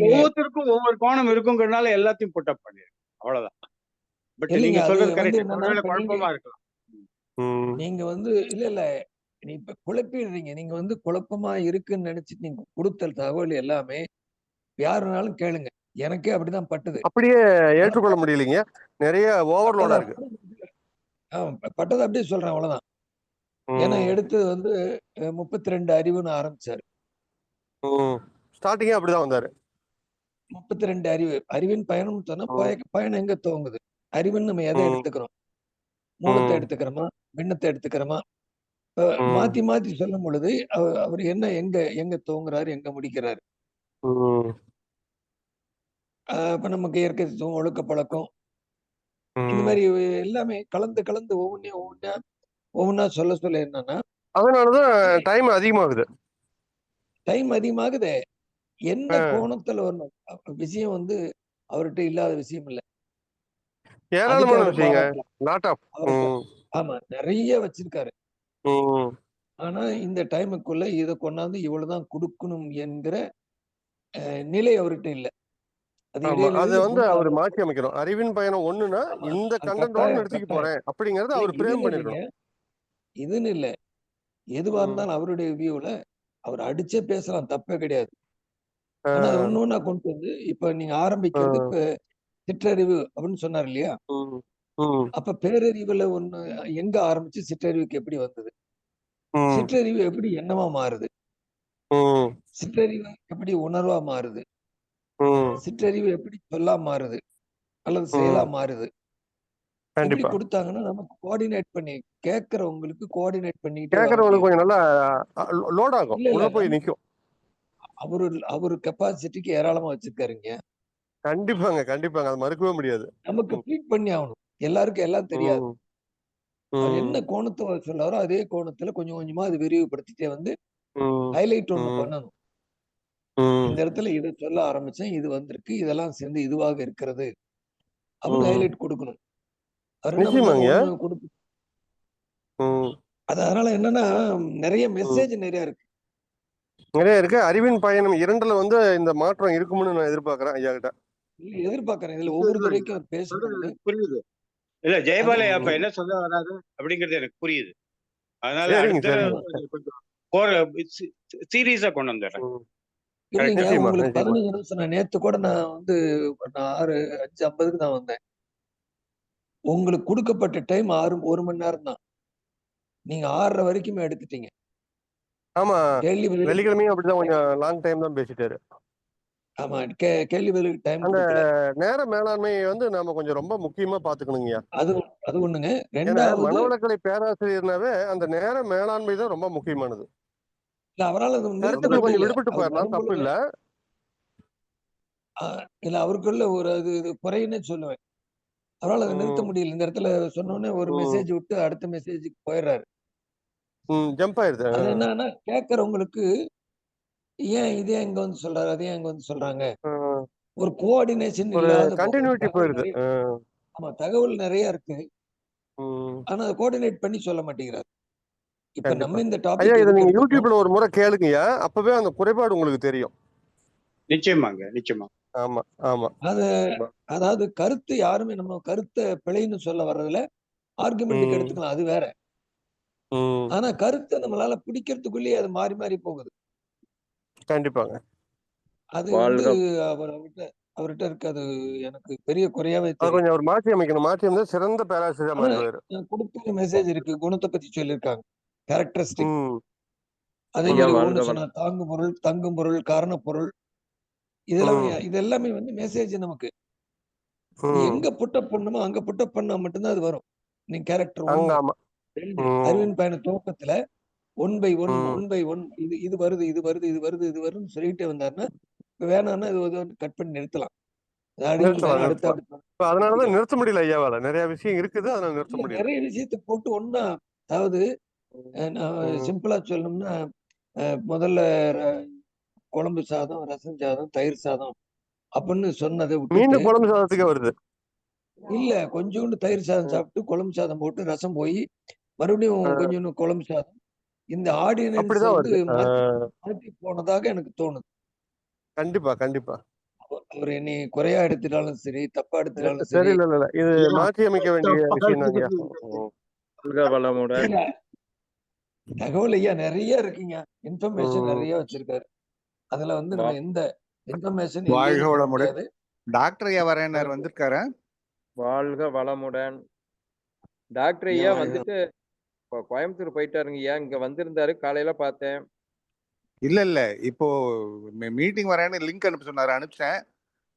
ஒவ்வொருத்தருக்கும் ஒவ்வொரு கோணம் இருக்குங்கிறதுனால எல்லாத்தையும் புட்டப் பண்ணிருக்கு, அவ்வளவுதான். பட் நீங்க சொல்றது கரெக்ட், ஒருவேளை குழப்பமா இருக்கலாம். நீங்க இல்ல நீ இப்ப குழப்பிடுறீங்க. நீங்க குழப்பமா இருக்குன்னு நினைச்சிட்டு நீங்க கொடுத்த தகவல் எல்லாமே யாருனாலும் கேளுங்க, எனக்கே அப்படிதான் பட்டது. அப்படியே ஏற்றுக்கொள்ள முடியலைங்க, நிறைய ஓவர்லோடா இருக்கு. பட்டது அப்படியே சொல்றேன், அவ்வளவுதான். ஏன்னா எடுத்து 32 அறிவுன்னு ஆரம்பிச்சாரு. ஸ்டார்டிங்கே அப்படிதான் வந்தாரு. 32 அறிவின் பயணம் சொன்னா பயணம் எங்க துவங்குது? அறிவுன்னு நம்ம எதை எடுத்துக்கிறோம்? மூலத்தை எடுத்துக்கிறோமா, பின்னத்தை எடுத்துக்கிறோமா? மாத்தி மாத்தி சொல்லும் பொழுது அவர் என்ன எங்க துவங்குறாரு, எங்க முடிக்கிறாரு? இப்ப நமக்கு இயற்கை ஒழுக்க பழக்கம் இந்த மாதிரி எல்லாமே கலந்து ஒவ்வொன்னா சொல்ல என்னன்னா, அதனாலதான் டைம் அதிகமாகுது. எந்த கோணத்துல வரணும் விஷயம் அவர்கிட்ட இல்லாத விஷயம் இல்ல, ஏராளமான விஷயங்க. ஆமா, நிறைய வச்சிருக்காரு. ஆனா இந்த டைமுக்குள்ள இதை கொண்டாந்து இவ்வளவுதான் கொடுக்கணும் என்கிற நிலை அவர்கிட்ட இல்ல. அது அவர் மாற்றி அமைக்கணும். அறிவின் பயணம் 1னா இந்த கண்டென்ட்டோட நிறுத்திக்க போறேன் அப்படிங்கறது அவர் பிரேம் பண்ணிருக்கணும். இதுன்னு இல்ல, எதுவா இருந்தாலும் அவருடைய வியூல அவர் அடிச்சே பேசலாம், தப்பே கிடையாது. ஆனா அது ஒண்ணு கொண்டு இப்ப நீங்க ஆரம்பிக்கிறது இப்ப சிற்றறிவு அப்படின்னு சொன்னார் இல்லையா? அப்ப பேரறிவுல ஒண்ணு எங்க ஆரம்பிச்சு சிற்றறிவுக்கு எப்படி வந்தது? சிற்றறிவு எப்படி எண்ணமா மாறுது? சிற்றறிவு எப்படி உணர்வா மாறுது? சிற்றறிவு எப்படி சொல்லா மாறுது அல்லது செயலா மாறுது? எப்படி கொடுத்தாங்கன்னா நமக்கு கோஆர்டினேட் பண்ணி கேட்கறவங்களுக்கு கோஆர்டினேட் பண்ணிட்டு கொஞ்சம் நல்லா லோட் ஆகும், உள்ள போய் நிக்கும். அவரு கெப்பாசிட்டிக்கு ஏராளமா வச்சிருக்காருங்க. கண்டிப்பாங்க அது மறுக்கவே முடியாது. நமக்கு ஃபீட் பண்ணி ஆகணும், எல்லாருக்கும் எல்லாம் தெரியாது. அவர் என்ன கோணத்தை சொல்லாரோ அதே கோணத்துல கொஞ்சம் கொஞ்சமா அது விரிவுபடுத்திட்டே ஹைலைட் ஒண்ணு பண்ணணும். இந்த இடத்துல இதை சொல்ல ஆரம்பிச்சேன், இது வந்திருக்கு, இதெல்லாம் சேர்ந்து இதுவாக இருக்கிறது அப்படின்னு ஹைலைட் கொடுக்கணும். அதனால என்னன்னா நிறைய மெசேஜ் நிறைய இருக்கு. அறிவின் பயணம் 2ல இந்த மாற்றம் இருக்கும்னு நான் எதிர்பார்க்கிறேன் ஐயா கிட்ட. இல்ல எதிர்பார்க்கறேன். இதுல இல்ல, ஒவ்வொரு இல்ல, தடவைக்கும் அவர் சொல்றது பேசும்பொழுது எனக்கு புரியுது. இல்ல அது ஜெயபாலையா அப்ப ம். என்ன சொல்ல வராரு அப்படிங்கிறது எனக்கு புரியுது. அதனால சரிங்க அடுத்த தடவை சரிங்க. கொஞ்சம் சீரியஸா கொண்டு வந்துடுறேன். ம். இல்லைங்க. நிச்சயமா உங்களுக்கு நிச்சயமா. 15 நிமிஷம் நேத்து கூட நான் 5:50க்கு தான் வந்தேன். உங்களுக்கு குடுக்கப்பட்ட டைம் 1 மணி நேரம் தான். நீங்க 6:30 வரைக்குமே எடுத்துட்டீங்க. ஆமா, கேள்வி பதில் வெள்ளிக்கிழமையும் அப்படிதான் கொஞ்சம் லாங் டைம் தான் பேசிட்டாரு. ஆமா. கேள்வி பதிலுக்கு டைம் அந்த குடுக்கல. நேர மேலாண்மையை வந்து நாம கொஞ்சம் ரொம்ப முக்கியமா பாத்துக்கணுங்கய்யா. அது அது ஒண்ணுங்க. ஏன்னா 2வது மனவளக்கலை பேராசிரியர்னாவே அந்த நேர மேலாண்மை தான் ரொம்ப முக்கியமானது. இல்ல அவரால அது நிறுத்த கருத்துக்கள் கொஞ்சம் முடியல. விடுபட்டு அவர் போயிடலாம், தப்பு வரும்பொழுது இல்ல. இல்ல அவருக்குள்ள ஒரு இது குறைன்னே சொல்லுவேன். அவரால அத நிறுத்த ம், முடியல. இந்த இடத்துல சொன்னோனே ஒரு ம், மெசேஜ் விட்டு அடுத்த மெசேஜுக்கு போயிடுறாரு. ஜம்ப் ஆயிருது. அது என்னன்னா கேட்கறவங்களுக்கு ஏன் இதே இங்க வந்து சொல்றாரு, அதே அங்க வந்து சொல்றாங்க. ம். ஒரு கோஆர்டினேஷன் ஒரு இல்லாத கண்டினியூட்டி தகவல் போயிருது. நிறைய ஆமா தகவல் நிறைய இருக்கு. ம். ஆனா அத கோஆர்டினேட் பண்ணி சொல்ல மாட்டேங்கிறாரு. இப்ப கண்டிப்பா. நம்ம இந்த ஐயா, டாபிக் இதை எதுக்கு நீங்க எடுத்திருக்கோம்? யூடியூப்ல ஒரு முறை கேளுங்கய்யா, அப்பவே அந்த குறைபாடு உங்களுக்கு தெரியும். நிச்சயமாங்க, நிச்சயமா. ஆமா ஆமா. அத அதாவது கருத்து யாருமே நம்ம கருத்த பிழைன்னு சொல்ல வர்றதுல ஆர்குமெண்ட்டுக்கு ம், எடுத்துக்கலாம். அது வேற. ம். ஆனா கருத்த நம்மளால பிடிக்கிறதுக்குள்ளேயே அது மாறி மாறி போகுது. கண்டிப்பாங்க. அது வாழ்க அவர்கிட்ட அவர்கிட்ட இருக்கு. அது எனக்கு பெரிய குறையாவே அது தெரியுது. கொஞ்சம் அவர் மாற்றி அமைக்கணும். மாற்றி அமைந்தா சிறந்த பேராசிரியரா ஆனா மாறிடுவாரு. நான் குடுத்த மெசேஜ் இருக்கு. குணத்த பத்தி சொல்லியிருக்காங்க. கேரக்டரிஸ்டிக். ம், அதே ஐயா மாரி வாழ்க ஒவ்வொன்னு வளம். சொன்னா தாங்கும் பொருள், தங்கும் பொருள், காரணப் பொருள் இதெல்லாம் ம், இது எல்லாமே வந்து மெசேஜ் நமக்கு. நீ ம். எங்க புட்டப் பண்ணணுமோ அங்க புட்டப் பண்ணா மட்டும் தான் அது வரும். நீ கேரக்டர் அங்க 1, ஆமா. 2 ம், அறிவின் பயண துவக்கத்துல 1 பை 1, ம். 1 பை 1 இது வருது, இது வருது, இது வருது, இது வருதுன்னு சொல்லிட்டே வந்தாருன்னா, வேணான்னா இது வந்து கட் பண்ணி நிறுத்தலாம். அறிவின் நிறுத்தலாம் பயணம் நிறுத்தலாம். அடுத்த இப்ப அதனாலதான் படிக்கலாம். நிறுத்த முடியல ஐயாவால. நிறைய விஷயம் இருக்குது, அதனால நிறுத்த இல்ல முடியல. நெறைய விஷயத்த போட்டு ஒண்ணா அதாவது நான் ம். சிம்பிளா சொல்லணும்னா, முதல்ல ர குழம்பு சாதம், ரசம் சாதம், தயிர் சாதம் அப்படின்னு சொன்னத விட்டுட்டு, மீண்டும் குழம்பு சாதத்துக்கே வருது. இல்ல கொஞ்சூண்டு தயிர் சாதம் ம். சாப்பிட்டு, குழம்பு சாதம் போட்டு, ரசம் போயி, மறுபடியும் அ கொஞ்சோண்டு குழம்பு சாதம். இந்த ஆர்டினன்ஸ அப்படிதான் வந்து வருது. மாத்தி மாத்தி போனதாக எனக்கு தோணுது. கண்டிப்பா கண்டிப்பா. அவர் என்னைய குறையா எடுத்துட்டாலும் சரி, தப்பா எடுத்துட்டாலும் சரி, சரி. இல்ல இல்ல இல்ல. இது ஐயா, மாற்றி அமைக்க வேண்டிய தப்பா விஷயம் தாங்கய்யா. எடுத்துக்கிறீங்க. வாழ்க வளமுடன். இல்ல தகவல் ஐயா நெறைய இருக்குங்க. இன்ஃபர்மேஷன் ம். நெறைய வச்சிருக்காரு. அதுல வந்து வா நம்ம எந்த இன்ஃபர்மேஷன் வாழ்க இல்லைன்னு சொல்ல வளமுடன். முடியாது. டாக்டர் ஐயா வரேன்னாரு, வந்திருக்காரா? வாழ்க வளமுடன். டாக்டர் ஐயா ஐயா வாழ்க. வந்துட்டு கோயம்புத்தூர் போயிட்டாருங்க ஐயா. இங்க வந்திருந்தாரு. காலையில பார்த்தேன். இல்ல இல்ல, இப்போ மீட்டிங் வரேன்னு லிங்க் அனுப்ப சொன்னாரு, அனுப்பிச்சேன்.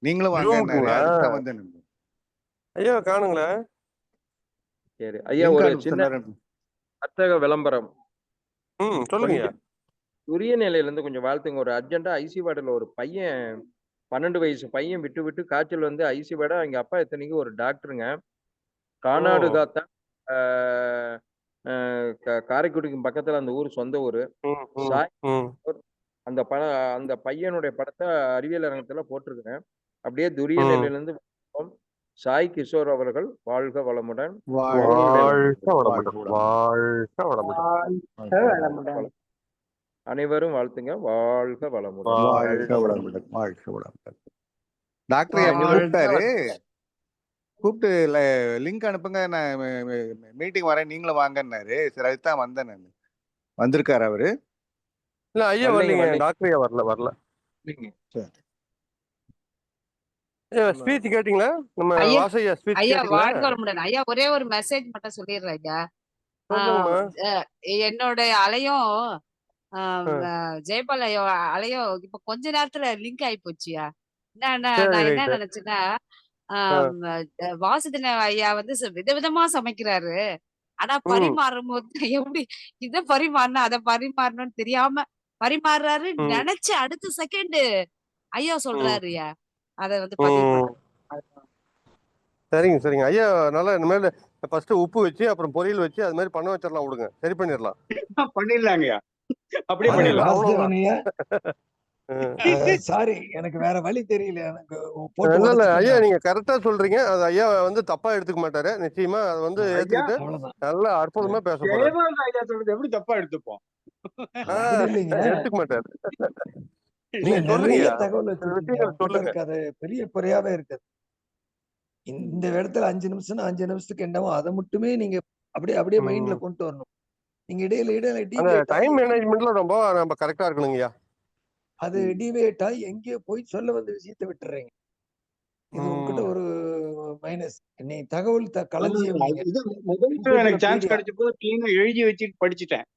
நீங்களும் வாங்கன்னாரு, ஜூமுக்குங்களா? அதுக்கு தான் வந்தேன். ஐயா காணுங்களே. சரி. ஐயா லிங்க் ஒரு அனுப்ப சின்ன சொன்னாரு. வர்த்தக விளம்பரம். சொல்லுங்கய்யா. கொஞ்சம் உரிய நிலையிலேருந்து கொஞ்சம் வாழ்த்துங்க. ஒரு அர்ஜென்ட்டா ஐசி வார்டுல ஒரு பையன் 12 வயசு பையன் விட்டு விட்டு காய்ச்சல் வந்து ஐசி வார்டு. அவங்க அப்பா இத்தனைக்கும் ஒரு டாக்டருங்க. ஓ! கானாடு காத்தான் ஆ காரைக்குடிக்கு பக்கத்துல அந்த ஊர் சொந்த ஊரு. ம், ம், சாய் ம், அந்த அந்த பையனுடைய படத்த அறிவியல் அரங்கத்துல போட்டிருக்கிறேன். அப்படியே துரிய ம். நிலையிலிருந்து சாய் கிஷோர் அவர்கள் வாழ்க வளமுடன். வாழ்க அவர்களுடைய வாழ்க வாழ்க வளமுடன். வாழ்க வளமுடன். வளம். அனைவரும் வாழ்த்துங்க. வாழ்க வளமுடன். வாழ்க வளமுடன். வாழ்க வளமுடன். டாக்டர் ஐயா வாழ்க கூப்பிட்டாரு, கூப்பிட்டு லிங்க் அனுப்புங்க, நான் மீட்டிங் வரேன், நீங்களும் வாங்கன்னாரு. சரி, அதுதான் வந்தேன் நான். வந்திருக்காரு அவரு? இல்ல ஐயா வரலைங்க வரலீங்க. வரலைங்க. டாக்டர் ஐயா வரல. சரி. ஐயா ஸ்பீச் கேட்டீங்களா? நம்ம ஐயா வாசையா ஸ்பீச் ஐயா கேட்டீங்களா? வாழ்க வளமுடன். ஐயா ஒரே ஒரு மெசேஜ் மட்டும் சொல்லிடுறேன் ஐயா. சொல்லுங்கம்மா. என்னோட அலையும் அ ஜெயபால் ஐயா அலையும் இப்ப கொஞ்ச நேரத்துல லிங்க் ஆயி போச்சுயா. என்னன்னா சரி நான் என்ன ரைட்டு. நினைச்சேன்னா, அ வாசுதேவ ஐயா வந்து விதவிதமா சமைக்கிறாரு. ஆனா ம், பரிமாறும்போது எப்படி இத பரிமாறணும், அத பரிமாறணும்னு தெரியாம பரிமாறுறாரு. ம், நினைச்ச அடுத்த செகண்ட் ஐயா ம், சொல்றாருயா. அத வந்து பதிவு ம். பண்றேன். சரிங்க. ஐயா நல்லா இனிமேலு ஃபர்ஸ்ட்டு உப்பு வச்சு, அப்புறம் பொரியல் வச்சு, அது மாரி பண்ண வச்சிரலாம் விடுங்க. சரி பண்ணிரலாம். பண்ணிடலாங்கய்யா, அப்படியே அது பண்ணிடலாம். அவ்வளவுதான். வாசுதேவன் ஐயா, அ சாரி எனக்கு வேற வழி தெரியல. எனக்கு போட்டு இல்ல, இல்ல. ஐயா உடைச்சுட்டீங்க. நீங்க கரெக்ட்டா சொல்றீங்க. அது ஐயா வந்து தப்பா எடுத்துக்க மாட்டாரு. நிச்சயமா அத வந்து ஐயா, ஏத்துக்கிட்டு, அவ்வளவுதான். நல்லா அற்புதமா பேச போறாரு. ஜெயபால் ஐயா சொல்றது எப்படி தப்பா எடுத்துப்போம்? ஆ அப்படி இல்லைங்க. எடுத்துக்க மாட்டாரு. இல்ல நீங்க நிறைய சொல்லுங்கய்யா, தகவல் சில வச்சிருக்கீங்க. விஷயங்கள் அவர்கிட்ட சொல்லுங்க. இருக்க அது பெரிய குறையாவே இருக்குது. இந்த இடத்துல 5 நிமிஷம்னா 5 நிமிஷத்துக்கு என்னவோ அதை மட்டுமே நீங்க அப்படியே அப்படியே மைண்ட்ல ம். கொண்டு வரணும். நீங்க இடையில இடையில அந்த டிவியேட் ஆகி டைம் மேனேஜ்மெண்ட்ல ரொம்ப நம்ம கரெக்டா இருக்கணுங்கய்யா. அது டிவியேட் ஆகி எங்கேயோ போய் சொல்ல வந்த விஷயத்தை விட்டுறீங்க. இது உங்ககிட்ட ம். ஒரு மைனஸ். நீ தகவல் களஞ்சியம் நீங்க இது முதல் எனக்கு சான்ஸ் என்சைக்ளோபீடியா. கிடைச்ச போது கிளீனா எழுதி வச்சுட்டு படிச்சுட்டேன்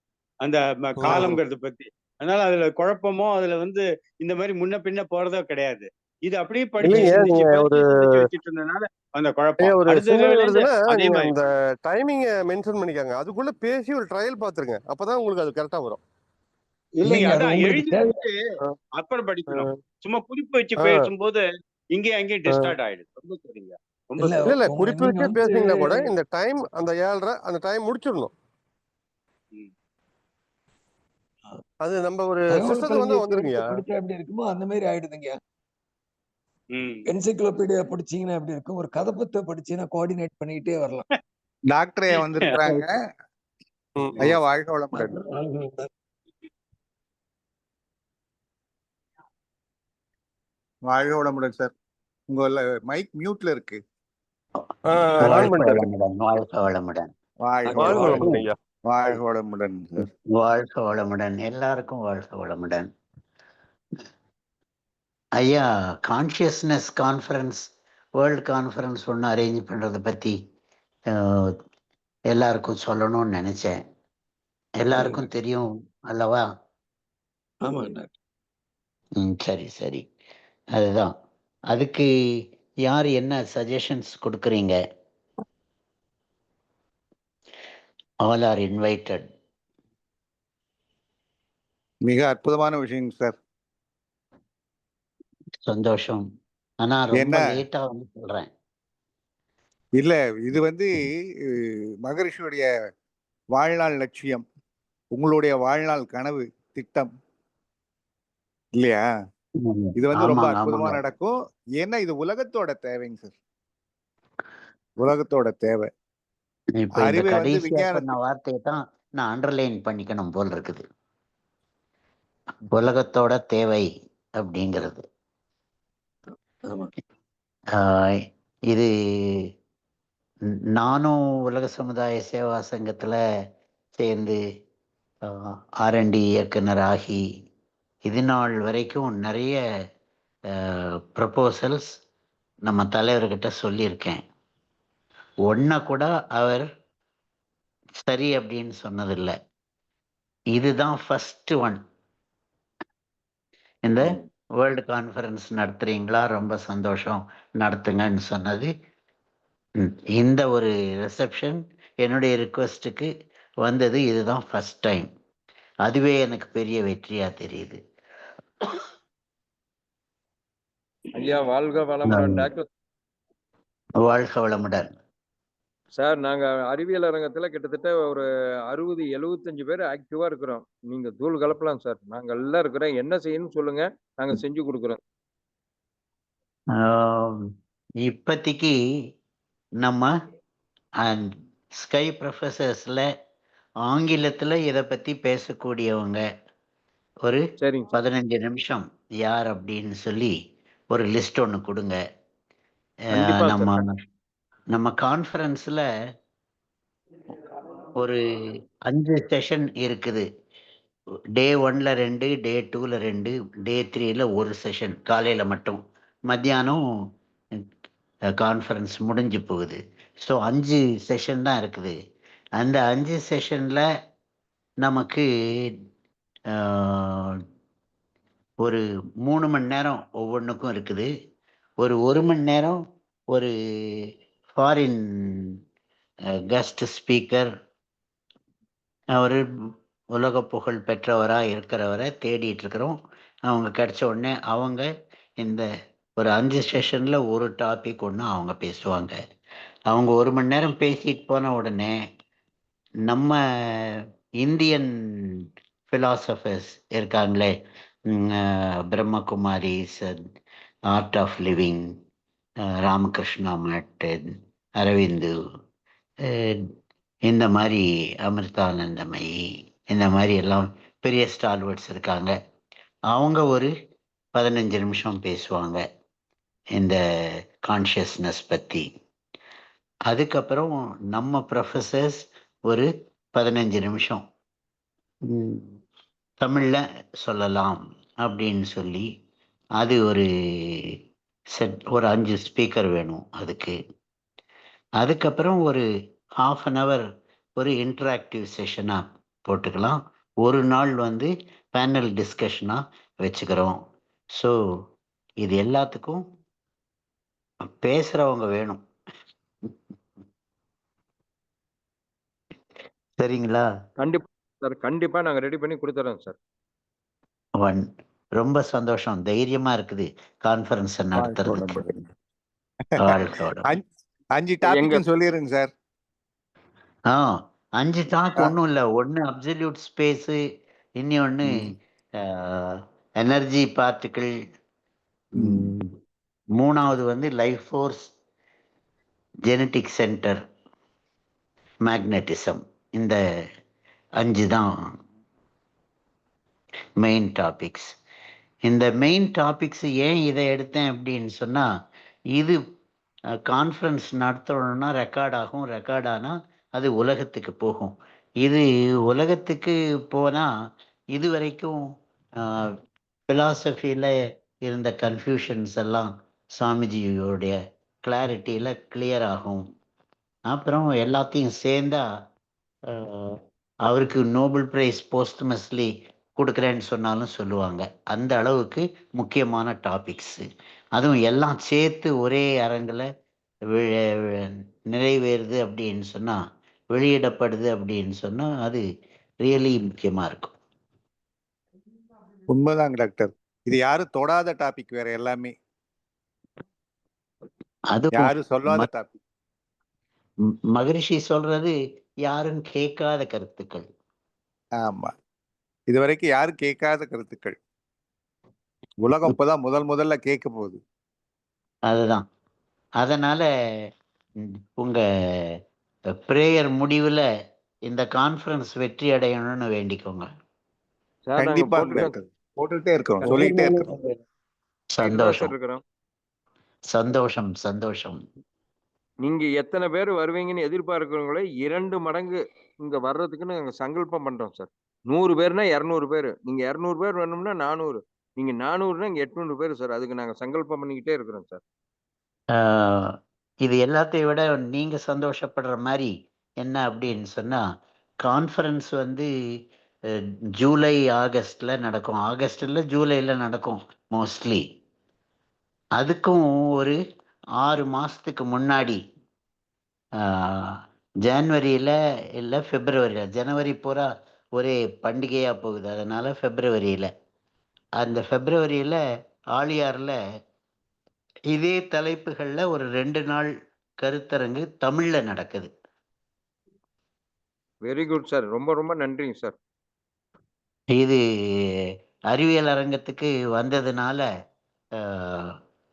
அந்த ம். காலம்ங்கிறத பத்தி. அதனால அதுல குழப்பமோ அதுல இந்த மாதிரி முன்ன பின்ன போறதோ கிடையாது. இது அப்படியே படிச்சு இல்லைங்க, சிந்திச்சு நீங்க ஒரு படிச்சு சிந்திச்சு வச்சுட்டு இருந்ததுனால அந்த குழப்பம். ஒரு அடுத்த சிக்னல் தடவைல இருந்து வருதுன்னா அதே நீங்க மாதிரி அந்த பண்ணும். டைமிங்க மென்ஷன் பண்ணிக்கங்க. அதுக்குள்ள பேசி ஒரு ட்ரையல் பாத்துருங்க. அப்பதான் உங்களுக்கு அது கரெக்டா வரும். இல்லைங்க, இல்லைங்க, அது அதான் உங்களுக்கு எழுதி தேவை. வச்சுட்டு ஆ, அப்புறம் படிக்கணும். ஆ, சும்மா குறிப்பு வச்சு ஆ, பேசும்போது இங்கேயும் அங்கேயும் ஆ. டிஸ்டார்ட் ஆயிடுது. ரொம்ப சரிங்க, ரொம்ப இல்ல சரி. இல்ல இல்ல, குறிப்பு நீங்க வச்சே பேசுனீங்கன்னா கூட இந்த டைம் அந்த 7:30 அந்த டைம் முடிச்சிடணும். ம். அது நம்ம ஒரு தகவல் சிஸ்டத்துக்கு வந்தா களஞ்சியத்தை எடுத்து வந்துருங்கய்யா. படிச்சா எப்படி இருக்குமோ அந்த மாதிரி ஆயிடுதுங்க. ம். என்சைக்ளோபீடியா படிச்சீங்கன்னா எப்படி இருக்கும், ஒரு கதை புத்தகம் படிச்சீங்கன்னா கோஆர்டினேட் பண்ணிக்கிட்டே வரலாம். டாக்டர் ஐயா வந்திருக்கிறாங்க. ம், ஐயா ம். வாழ்க வளமுடன். வாழ்க வளமுடன் சார். உங்க மைக் மியூட்ல இருக்கு. ஆன் வாழ்க பண்ணிட்டு இருக்கேன். வளமுடன், வாழ்க வளமுடன், வாழ்க வாழ்க வளமுடன். வளமுடன் ஐயா. வாழ்க வளமுடன் சார். வாழ்க வளமுடன், எல்லாருக்கும் வாழ்க வளமுடன். ஐயா, கான்ஷியஸ்னஸ் கான்ஃபரன்ஸ், வேர்ல்டு கான்ஃபரன்ஸ் ஒன்று அரேஞ்ச் பண்ணுறதை பற்றி எல்லாருக்கும் சொல்லணும்னு நினச்சேன். எல்லாருக்கும் தெரியும் அல்லவா? ஆமா டாக்டர். சரி சரி, அதுதான். அதுக்கு யார் என்ன சஜஷன்ஸ் கொடுக்குறீங்க? All R invited. மிக அற்புதமான விஷயம் சார். சந்தோஷம். ஆனா ரொம்ப என்ன லேட்டா வந்து சொல்றேன். இல்ல, இது மகரிஷியுடைய வாழ்நாள் லட்சியம், உங்களுடைய வாழ்நாள் கனவு திட்டம் இல்லையா? இது ரொம்ப ஆமாங்க அற்புதமா ஆமாங்க. நடக்கும். ஏன்னா இது உலகத்தோட தேவைங்க சார். உலகத்தோட தேவை. இப்ப இந்த அறிவை கடைசியா சொன்ன விஞ்ஞானத்துக்கு வார்த்தையை தான் நான் அண்டர்லைன் பண்ணிக்கணும் போல் இருக்குது. உலகத்தோட தேவை அப்படிங்கிறது. ஆமா. இது நானும் உலக சமுதாய சேவா சங்கத்துல சேர்ந்து R&D இயக்குனர் ஆகி இது நாள் வரைக்கும் நிறைய ப்ரப்போசல்ஸ் நம்ம தலைவர்கிட்ட சொல்லியிருக்கேன். ஒன்ன கூட அவர் சரி அப்படின்னு சொன்னதில்லை. இதுதான் ஃபர்ஸ்ட் ஒன். இந்த வேர்ல்டு கான்ஃபரன்ஸ் நடத்துறீங்களா, ரொம்ப சந்தோஷம், நடத்துங்கன்னு சொன்னது. இந்த ஒரு ரிசப்ஷன் என்னுடைய ரிக்வெஸ்ட்டுக்கு வந்தது, இதுதான் ஃபர்ஸ்ட் டைம். அதுவே எனக்கு பெரிய வெற்றியா தெரியுது. ஐயா வாழ்க வளமுடன் டாக்டர். வாழ்க வளமுடன் சார். நாங்க அறிவியல் அரங்கத்துல கிட்டத்தட்ட ஒரு 60-75 பேர் ஆக்டிவா இருக்கிறோம். நீங்க தூள் கலப்பலாம் சார். நாங்க எல்லாம் இருக்கிறோம். என்ன செய்யணும்னு சொல்லுங்க, நாங்க செஞ்சு கொடுக்குறோம். இப்போதைக்கு நம்ம ஸ்கை ப்ரொஃபசர்ஸ்ல ஆங்கிலத்துல இதை பத்தி பேசக்கூடியவங்க ஒரு 15 நிமிஷம் யார் அப்படின்னு சொல்லி ஒரு லிஸ்ட் ஒன்று கொடுங்க. நம்ம கான்ஃபரன்ஸ்ல ஒரு 5 செஷன் இருக்குது. டே 1ல 2, டே 2ல 2, டே 3ல 1 செஷன். காலையில மட்டும், மத்தியானம் கான்ஃபரன்ஸ் முடிஞ்சு போகுது. ஸோ 5 செஷன் தான் இருக்குது. அந்த 5 செஷன்ல நமக்கு ஒரு 3 மணி நேரம் ஒவ்வொன்றுக்கும் இருக்குது. ஒரு 1 மணி நேரம் ஒரு ஃபாரின் கெஸ்ட் ஸ்பீக்கர், அவர் உலக புகழ் பெற்றவராக இருக்கிறவரை தேடிட்டு இருக்கிறோம். அவங்க கிடைச்ச உடனே அவங்க இந்த ஒரு 5 செஷன்ல ஒரு டாபிக் ஒன்று அவங்க பேசுவாங்க. அவங்க 1 மணி நேரம் பேசிட்டு போன உடனே நம்ம இந்தியன் பிலாசபர்ஸ் இருக்காங்களே, Brahmakumaris, art of living, Ramakrishna Math, Aurobindo, இந்த மாதிரி அமிர்தானந்தமயி, இந்த மாதிரி எல்லாம் பெரிய ஸ்டால்வர்ட்ஸ் இருக்காங்க. அவங்க ஒரு 15 நிமிஷம் பேசுவாங்க இந்த கான்ஷியஸ்னஸ் பற்றி. அதுக்கப்புறம் நம்ம ப்ரொஃபஸர்ஸ் ஒரு 15 நிமிஷம் தமிழில் சொல்லலாம் அப்படின்னு சொல்லி, அது ஒரு செட், ஒரு 5 ஸ்பீக்கர் வேணும் அதுக்கு. அதுக்கப்புறம் ஒரு 1/2 hour ஒரு இன்டராக்டிவ் செஷனாக போட்டுக்கலாம். ஒரு நாள் வந்து பேனல் டிஸ்கஷனாக வச்சுக்கிறோம். ஸோ இது எல்லாத்துக்கும் பேசுகிறவங்க வேணும். சரிங்களா? கண்டிப்பா சார், கண்டிப்பா நாங்க ரெடி பண்ணி கொடுத்துறோம் சார். ரொம்ப சந்தோஷம். தைரியமா இருக்குது கான்ஃபரன்ஸ் நடத்துறதுக்கு. வாழ்க்கையோட 5 டாபிக்னு சொல்லிடுங்க சார். 5 டாக் ஒன்றும் இல்லை. ஒன்று அப்சல்யூட் ஸ்பேஸு, இன்னொன்று எனர்ஜி பார்ட்டிக்கிள், 3வது வந்து life force, genetic centre, magnetism. இந்த 5 தான் மெயின் டாபிக்ஸ். இந்த மெயின் டாபிக்ஸ் ஏன் இதை எடுத்தேன் அப்படின்னு சொன்னால், இது கான்ஃபரன்ஸ் நடத்தணும்னா ரெக்கார்ட் ஆகும். ரெக்கார்ட் ஆனால் அது உலகத்துக்கு போகும். இது உலகத்துக்கு போனால் இது வரைக்கும் ஃபிலாசபியில் இருந்த கன்ஃபியூஷன்ஸ் எல்லாம் சாமிஜியோடைய கிளாரிட்டியில் கிளியர் ஆகும். அப்புறம் எல்லாத்தையும் சேர்ந்தா அவருக்கு நோபல் பிரைஸ் போஸ்ட்மஸ்லி கொடுக்குறேன்னு சொன்னாலும் சொல்லுவாங்க. அந்த அளவுக்கு முக்கியமான டாபிக்ஸு. அதுவும் எல்லாம் சேர்த்து ஒரே அரங்கில் நிறைவேறுது அப்படின்னு சொன்னால், வெளியிடப்படுது அப்படின்னு சொன்னால், அது ரியலி முக்கியமாக இருக்கும். உண்மைதாங்க டாக்டர். இது யாரும் தொடாத டாபிக், வேற எல்லாமே அது யாரும் சொல்லாத டாபிக். மகரிஷி சொல்றது யாரும் கேட்காத கருத்துக்கள். ஆமா, இதுவரைக்கும் யாரும் கேட்காத கருத்துக்கள். உலகம் இப்பதான் முதல்ல கேட்க போகுது. அதுதான். அதனால உங்க பிரேயர் முடிவுல இந்த கான்ஃபரன்ஸ் வெற்றி அடையணும்னு வேண்டிக்கோங்க. கண்டிப்பா போட்டுட்டே இருக்கோம், சொல்லிக்கிட்டே இருக்கோம். சந்தோஷம் சந்தோஷம் சந்தோஷம். நீங்க எத்தனை பேர் வருவீங்கன்னு எதிர்பார்க்கிறவங்களே 2 மடங்கு இங்க வர்றதுக்குன்னு நாங்க சங்கல்பம் பண்றோம் சார். 100 பேர்னா 200 பேர். நீங்க 200 பேர் வேணும்னா 400, நீங்க 400னா 800 பேர் சார். அதுக்கு நாங்க சங்கல்பம் பண்ணிக்கிட்டே இருக்கிறோம் சார். இது எல்லாத்தையும் விட நீங்க சந்தோஷப்படுற மாதிரி என்ன அப்படின்னு சொன்னா, கான்ஃபரன்ஸ் வந்து ஜூலை ஆகஸ்ட்ல நடக்கும். ஆகஸ்ட்ல ஜூலைல நடக்கும் மோஸ்ட்லி. அதுக்கும் ஒரு 6 மாசத்துக்கு முன்னாடி ஜனவரியில இல்லை பிப்ரவரியில், ஜனவரி பூரா ஒரே பண்டிகையா போகுது. அதனால பிப்ரவரியில, அந்த பிப்ரவரியில ஆழியார்ல இதே தலைப்புகள்ல ஒரு 2 நாள் கருத்தரங்கு தமிழ்ல நடக்குது. Very good sir. ரொம்ப ரொம்ப நன்றிங்க சார். இது அறிவியல் அரங்கத்துக்கு வந்ததுனால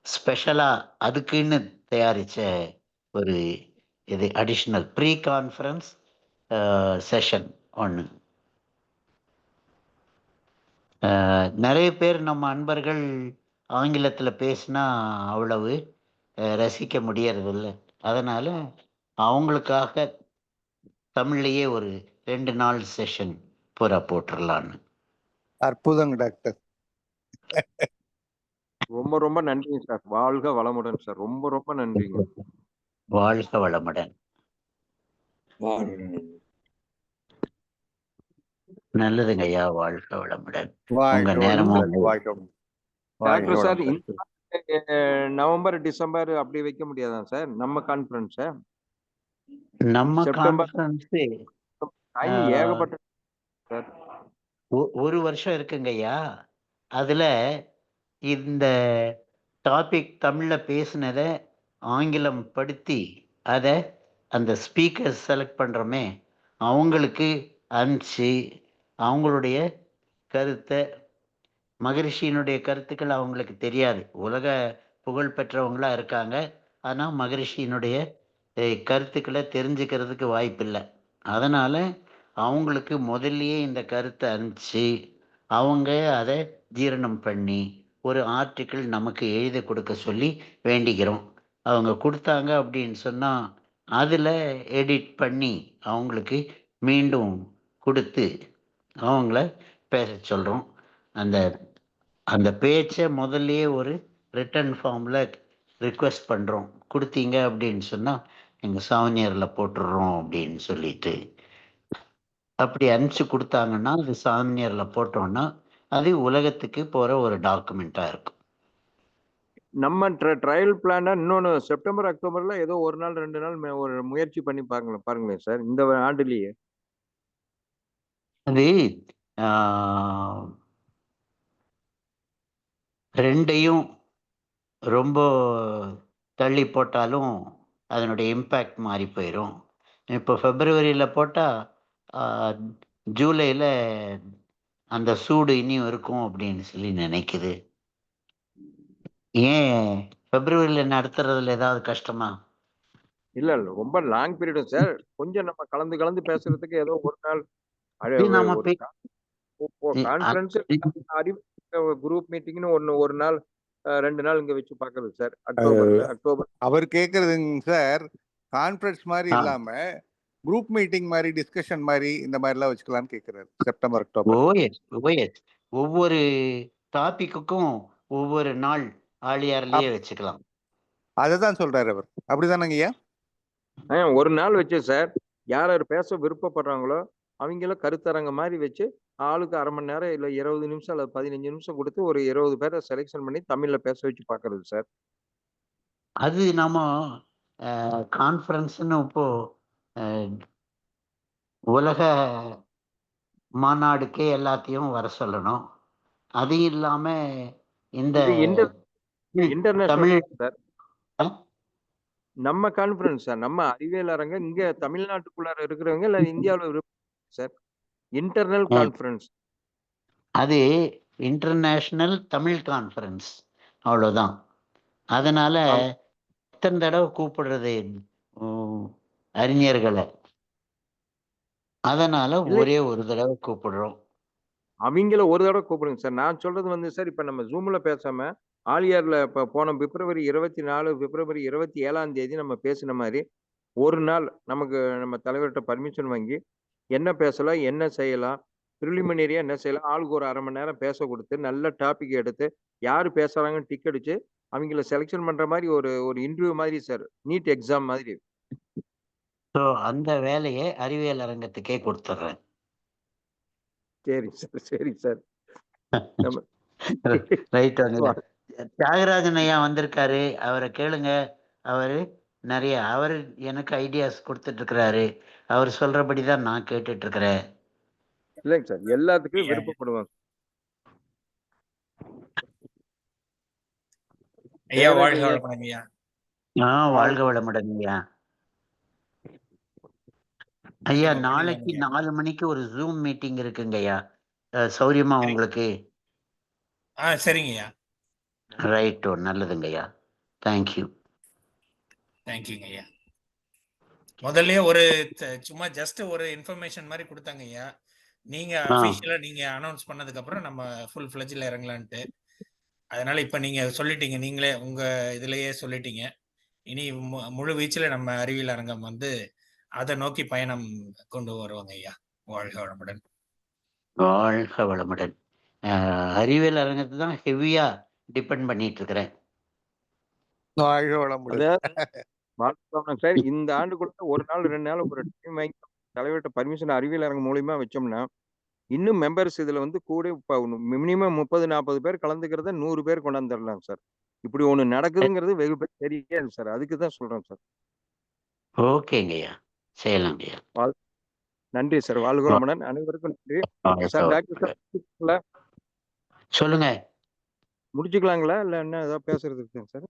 ஸ்பெஷலா அதுக்குன்னு தயாரிச்ச ஒரு இது அடிஷ்னல் ப்ரீ கான்ஃபரன்ஸ் செஷன் ஒன்று. நிறைய பேர் நம்ம அன்பர்கள் ஆங்கிலத்தில் பேசினா அவ்வளவு ரசிக்க முடியறதில்ல. அதனால அவங்களுக்காக தமிழ்லேயே ஒரு 2 நாள் செஷன் பூரா போட்டுடலான்னு. அற்புதங்க டாக்டர். ரொம்ப ரொம்ப நன்றிங்க சார். வாழ்க வளமுடன் சார். ரொம்ப ரொம்ப நன்றிங்க. வாழ்க வளமுடன். நல்லதுங்க ஐயா. வாழ்க வளமுடன். உங்க நேரமும் டாக்டர் சார், நவம்பர் டிசம்பர் அப்படி வைக்க முடியாதா சார் நம்ம கான்ஃபரன்ஸ்? நம்ம கான்ஃபரன்ஸ் ஏகப்பட்ட சார். ஒரு வருஷம் இருக்குங்க ஐயா. அதுல இந்த டாபிக் தமிழ்ல பேசினதை ஆங்கிலம் படுத்தி அதை அந்த ஸ்பீக்கர் செலக்ட் பண்றோமே அவங்களுக்கு அனுப்பிச்சு அவங்களுடைய கருத்தை, மகரிஷியினுடைய கருத்துக்கள் அவங்களுக்கு தெரியாது. உலக புகழ் பெற்றவங்களா இருக்காங்க. ஆனா மகரிஷியினுடைய கருத்துக்களை தெரிஞ்சுக்கிறதுக்கு வாய்ப்பில்லை. அதனால அவங்களுக்கு முதல்லயே இந்த கருத்தை அனுப்பிச்சு அவங்க அதை ஜீரணம் பண்ணி ஒரு ஆர்டிக்கிள் நமக்கு எழுதி கொடுக்க சொல்லி வேண்டிக்கிறோம். அவங்க கொடுத்தாங்க அப்படின்னு சொன்னா அதுல எடிட் பண்ணி அவங்களுக்கு மீண்டும் கொடுத்து அவங்கள பேச சொல்றோம். அந்த அந்த பேச்சை முதல்லயே ஒரு ரிட்டன் ஃபார்ம்ல ரிக்வெஸ்ட் பண்றோம். கொடுத்தீங்க அப்படின்னு சொன்னா எங்க சாவனியர்ல போட்டுடுறோம் அப்படின்னு சொல்லிட்டு அப்படி அனுப்பிச்சு கொடுத்தாங்கன்னா அது சாவனியர்ல போட்டோம்னா அது உலகத்துக்கு போற ஒரு டாக்குமெண்டா இருக்கும். நம்ம ட்ரையல் பிளானா இன்னொன்னு செப்டம்பர் அக்டோபர்ல ஏதோ ஒரு நாள் 2 நாள் ஒரு முயற்சி பண்ணி பாருங்களேன் சார் இந்த ஆண்டுலயே. அது ஆஹ், ரெண்டையும் ரொம்ப தள்ளி போட்டாலும் அதனுடைய இம்பேக்ட் மாறி போயிடும். இப்போ பிப்ரவரியில போட்டா ஜூலைல அந்த சூடு இனியும் இருக்கும் அப்படின்னு சொல்லி நினைக்குது. ஏன் பிப்ரவரியில நடத்துறதுல ஏதாவது கஷ்டமா? இல்ல ரொம்ப லாங் பீரியட் சார். கொஞ்சம் நம்ம கலந்து பேசுறதுக்கு ஏதோ ஒரு நாள் இது நாம ஒரு கான்ஃபரன்ஸ் குரூப் மீட்டிங்னு ஒரு நாள் 2 நாள் இங்க வச்சு பாக்குறது சார். அக்டோபர் அவர் கேக்குறதுங்க சார், கான்ஃபரன்ஸ் மாதிரி ஆ. இல்லாம குரூப் மீட்டிங் மாதிரி டிஸ்கஷன் மாதிரி இந்த மாதிரி எல்லாம் வச்சுக்கலாம்னு கேக்குறாரு செப்டம்பர் அக்டோபர். ஓஎஸ் ஓஎஸ் ஒவ்வொரு டாபிக்குக்கும் ஒவ்வொரு நாள் ஆழியார்லயே வச்சுக்கலாம். அததான் சொல்றாரு அவர். அப்படிதானங்க ஐயா? ஒரு நாள் வச்சு சார் யார் யார் பேச விருப்பப்படுறாங்களோ அவங்கள கருத்தரங்க மாதிரி வச்சு ஆளுக்கு அரை மணி நேரம் இல்ல 20 நிமிஷம் அல்லது 15 நிமிஷம் கொடுத்து ஒரு 20 பேரை செலெக்ஷன் பண்ணி தமிழ்ல பேச வச்சு பாக்குறது சார். அது நம்ம கான்ஃபரன்ஸ்னு இப்போ அஹ், உலக மாநாடுக்கே எல்லாத்தையும் வர சொல்லணும். அது இல்லாம இந்த இன்டர்நேஷனல் தமிழ் சார். நம்ம கான்ஃபரன்ஸ் சார், நம்ம அறிவியல் அரங்க இங்க தமிழ்நாட்டுக்குள்ளார இருக்கிறவங்க இல்ல இந்தியாவில் சார். இன்டர்னல் கான்ஃபரன்ஸ் அது இன்டர்நேஷனல் தமிழ் கான்ஃபரன்ஸ் அவ்வளவுதான். அதனால எத்தனை தடவை கூப்பிடுறது அறிஞர்களை, அதனால ஒரே ஒரு தடவை கூப்பிடுறோம். அவங்கள ஒரு தடவை கூப்பிடுங்க சார். நான் சொல்றது வந்து சார் இப்ப நம்ம ஜூம்ல பேசாம ஆலியார்ல இப்ப போன பிப்ரவரி 24 பிப்ரவரி 27ஆம் தேதி நம்ம பேசின மாதிரி ஒரு நாள் நமக்கு நம்ம தலைவர்கிட்ட பர்மிஷன் வாங்கி என்ன பேசலாம் என்ன செய்யலாம் ப்ரிலிமினரியா என்ன செய்யலாம் ஆளுக்கு ஒரு அரை மணி நேரம் பேச கொடுத்து நல்ல டாபிக் எடுத்து யாரு பேசுறாங்கன்னு டிக் அடிச்சு அவங்கள செலெக்ஷன் பண்ற மாதிரி ஒரு ஒரு இன்டர்வியூ மாதிரி சார், நீட் எக்ஸாம் மாதிரி. ஸோ அந்த வேலையை அறிவியல் அரங்கத்துக்கே கொடுத்துட்றேன். சரி சார் சரி சார். ரைட். தியாகராஜன் ஐயா வந்திருக்காரு, அவரை கேளுங்க. அவரு நிறைய எனக்கு ஐடியாஸ் கொடுத்துட்டு இருக்கிறாரு. அவர் சொல்றபடிதான் நான் கேட்டுட்டு இருக்கிறேன். இல்லைங்க சார், எல்லாத்துக்கும் விருப்பப்படுவாங்க. ஐயா வாழ்க வளமுடன் ஐயா. வாழ்க வளமுடன் ஐயா. ஐயா நாளைக்கு 4 மணிக்கு ஒரு ஜூம் மீட்டிங் இருக்குங்க ஐயா. சௌரியமா உங்களுக்கு? சரிங்க ஐயா. ரைட்டோ, நல்லதுங்க ஐயா. தேங்க்யூ. தேங்க்யூங்க ஐயா. முதல்ல ஒரு சும்மா ஜஸ்ட் ஒரு இன்ஃபர்மேஷன் மாதிரி கொடுத்தாங்க ஐயா. நீங்க அபிஷியலா நீங்க அனௌன்ஸ் பண்ணதுக்கு அப்புறம் நம்ம ஃபுல் ஃபிளட்ஜ்ல இறங்கலான்ட்டு. அதனால இப்ப நீங்க சொல்லிட்டீங்க, நீங்களே உங்க இதுலயே சொல்லிட்டீங்க. இனி முழு வீச்சுல நம்ம அறிவியல் அரங்கம் வந்து அதை நோக்கி பயணம் கொண்டு வருவாங்க ஐயா. வாழ்க வளமுடன். வாழ்க வளமுடன். அறிவியல் அரங்கத்தை தான் ஹெவியா டிபெண்ட் பண்ணிட்டு இருக்கிறேன். வாழ்க வளமுடன் சார். இந்த ஆண்டுக்குள்ள ஒரு நாள் 2 நாள் ஒரு டைம் வாங்கி தலைவர்கிட்ட பர்மிஷன் அறிவியல் அரங்கம் மூலியமா வச்சோம்னா இன்னும் மெம்பர்ஸ் இதுல வந்து கூட மினிமம் 30-40 பேர் கலந்துக்கிறத 100 பேர் கொண்டாந்துடலாம் சார். இப்படி ஒண்ணு நடக்குதுங்கிறது வெகு பேர் தெரியாது சார். அதுக்கு தான் சொல்றேன் சார். ஓகேங்க ஐயா, செய்யலாம் ஐயா. நன்றி சார். வாழ்க வளமுடன். அனைவருக்கும் நன்றி சார். டாக்டர் சார் சொல்லுங்க. முடிச்சுக்கலாங்களா இல்ல என்ன ஏதாவது பேசுறது இருக்குங்க சார்?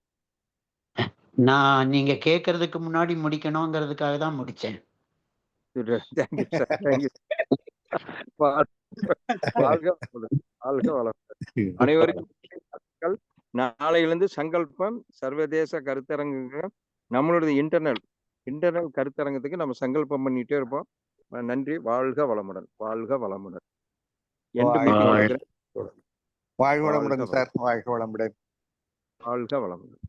நான் நீங்க கேட்கறதுக்கு முன்னாடி முடிக்கணுங்கிறதுக்காக தான் முடிச்சேன். Thank you sir. தேங்க்யூ. வாழ்க வளமுடன். அனைவருக்கும் நாளையிலிருந்து சங்கல்பம் சர்வதேச கருத்தரங்கு நம்மளுடைய இன்டர்னல் கருத்தரங்கத்துக்கு நம்ம சங்கல்பம் பண்ணிட்டே இருப்போம். நன்றி. வாழ்க வளமுடன். வாழ்க வளமுடன். வாழ்க வாழ்க வளமுடன் சார், வாழ்க வளமுடன். வாழ்க வளமுடன்.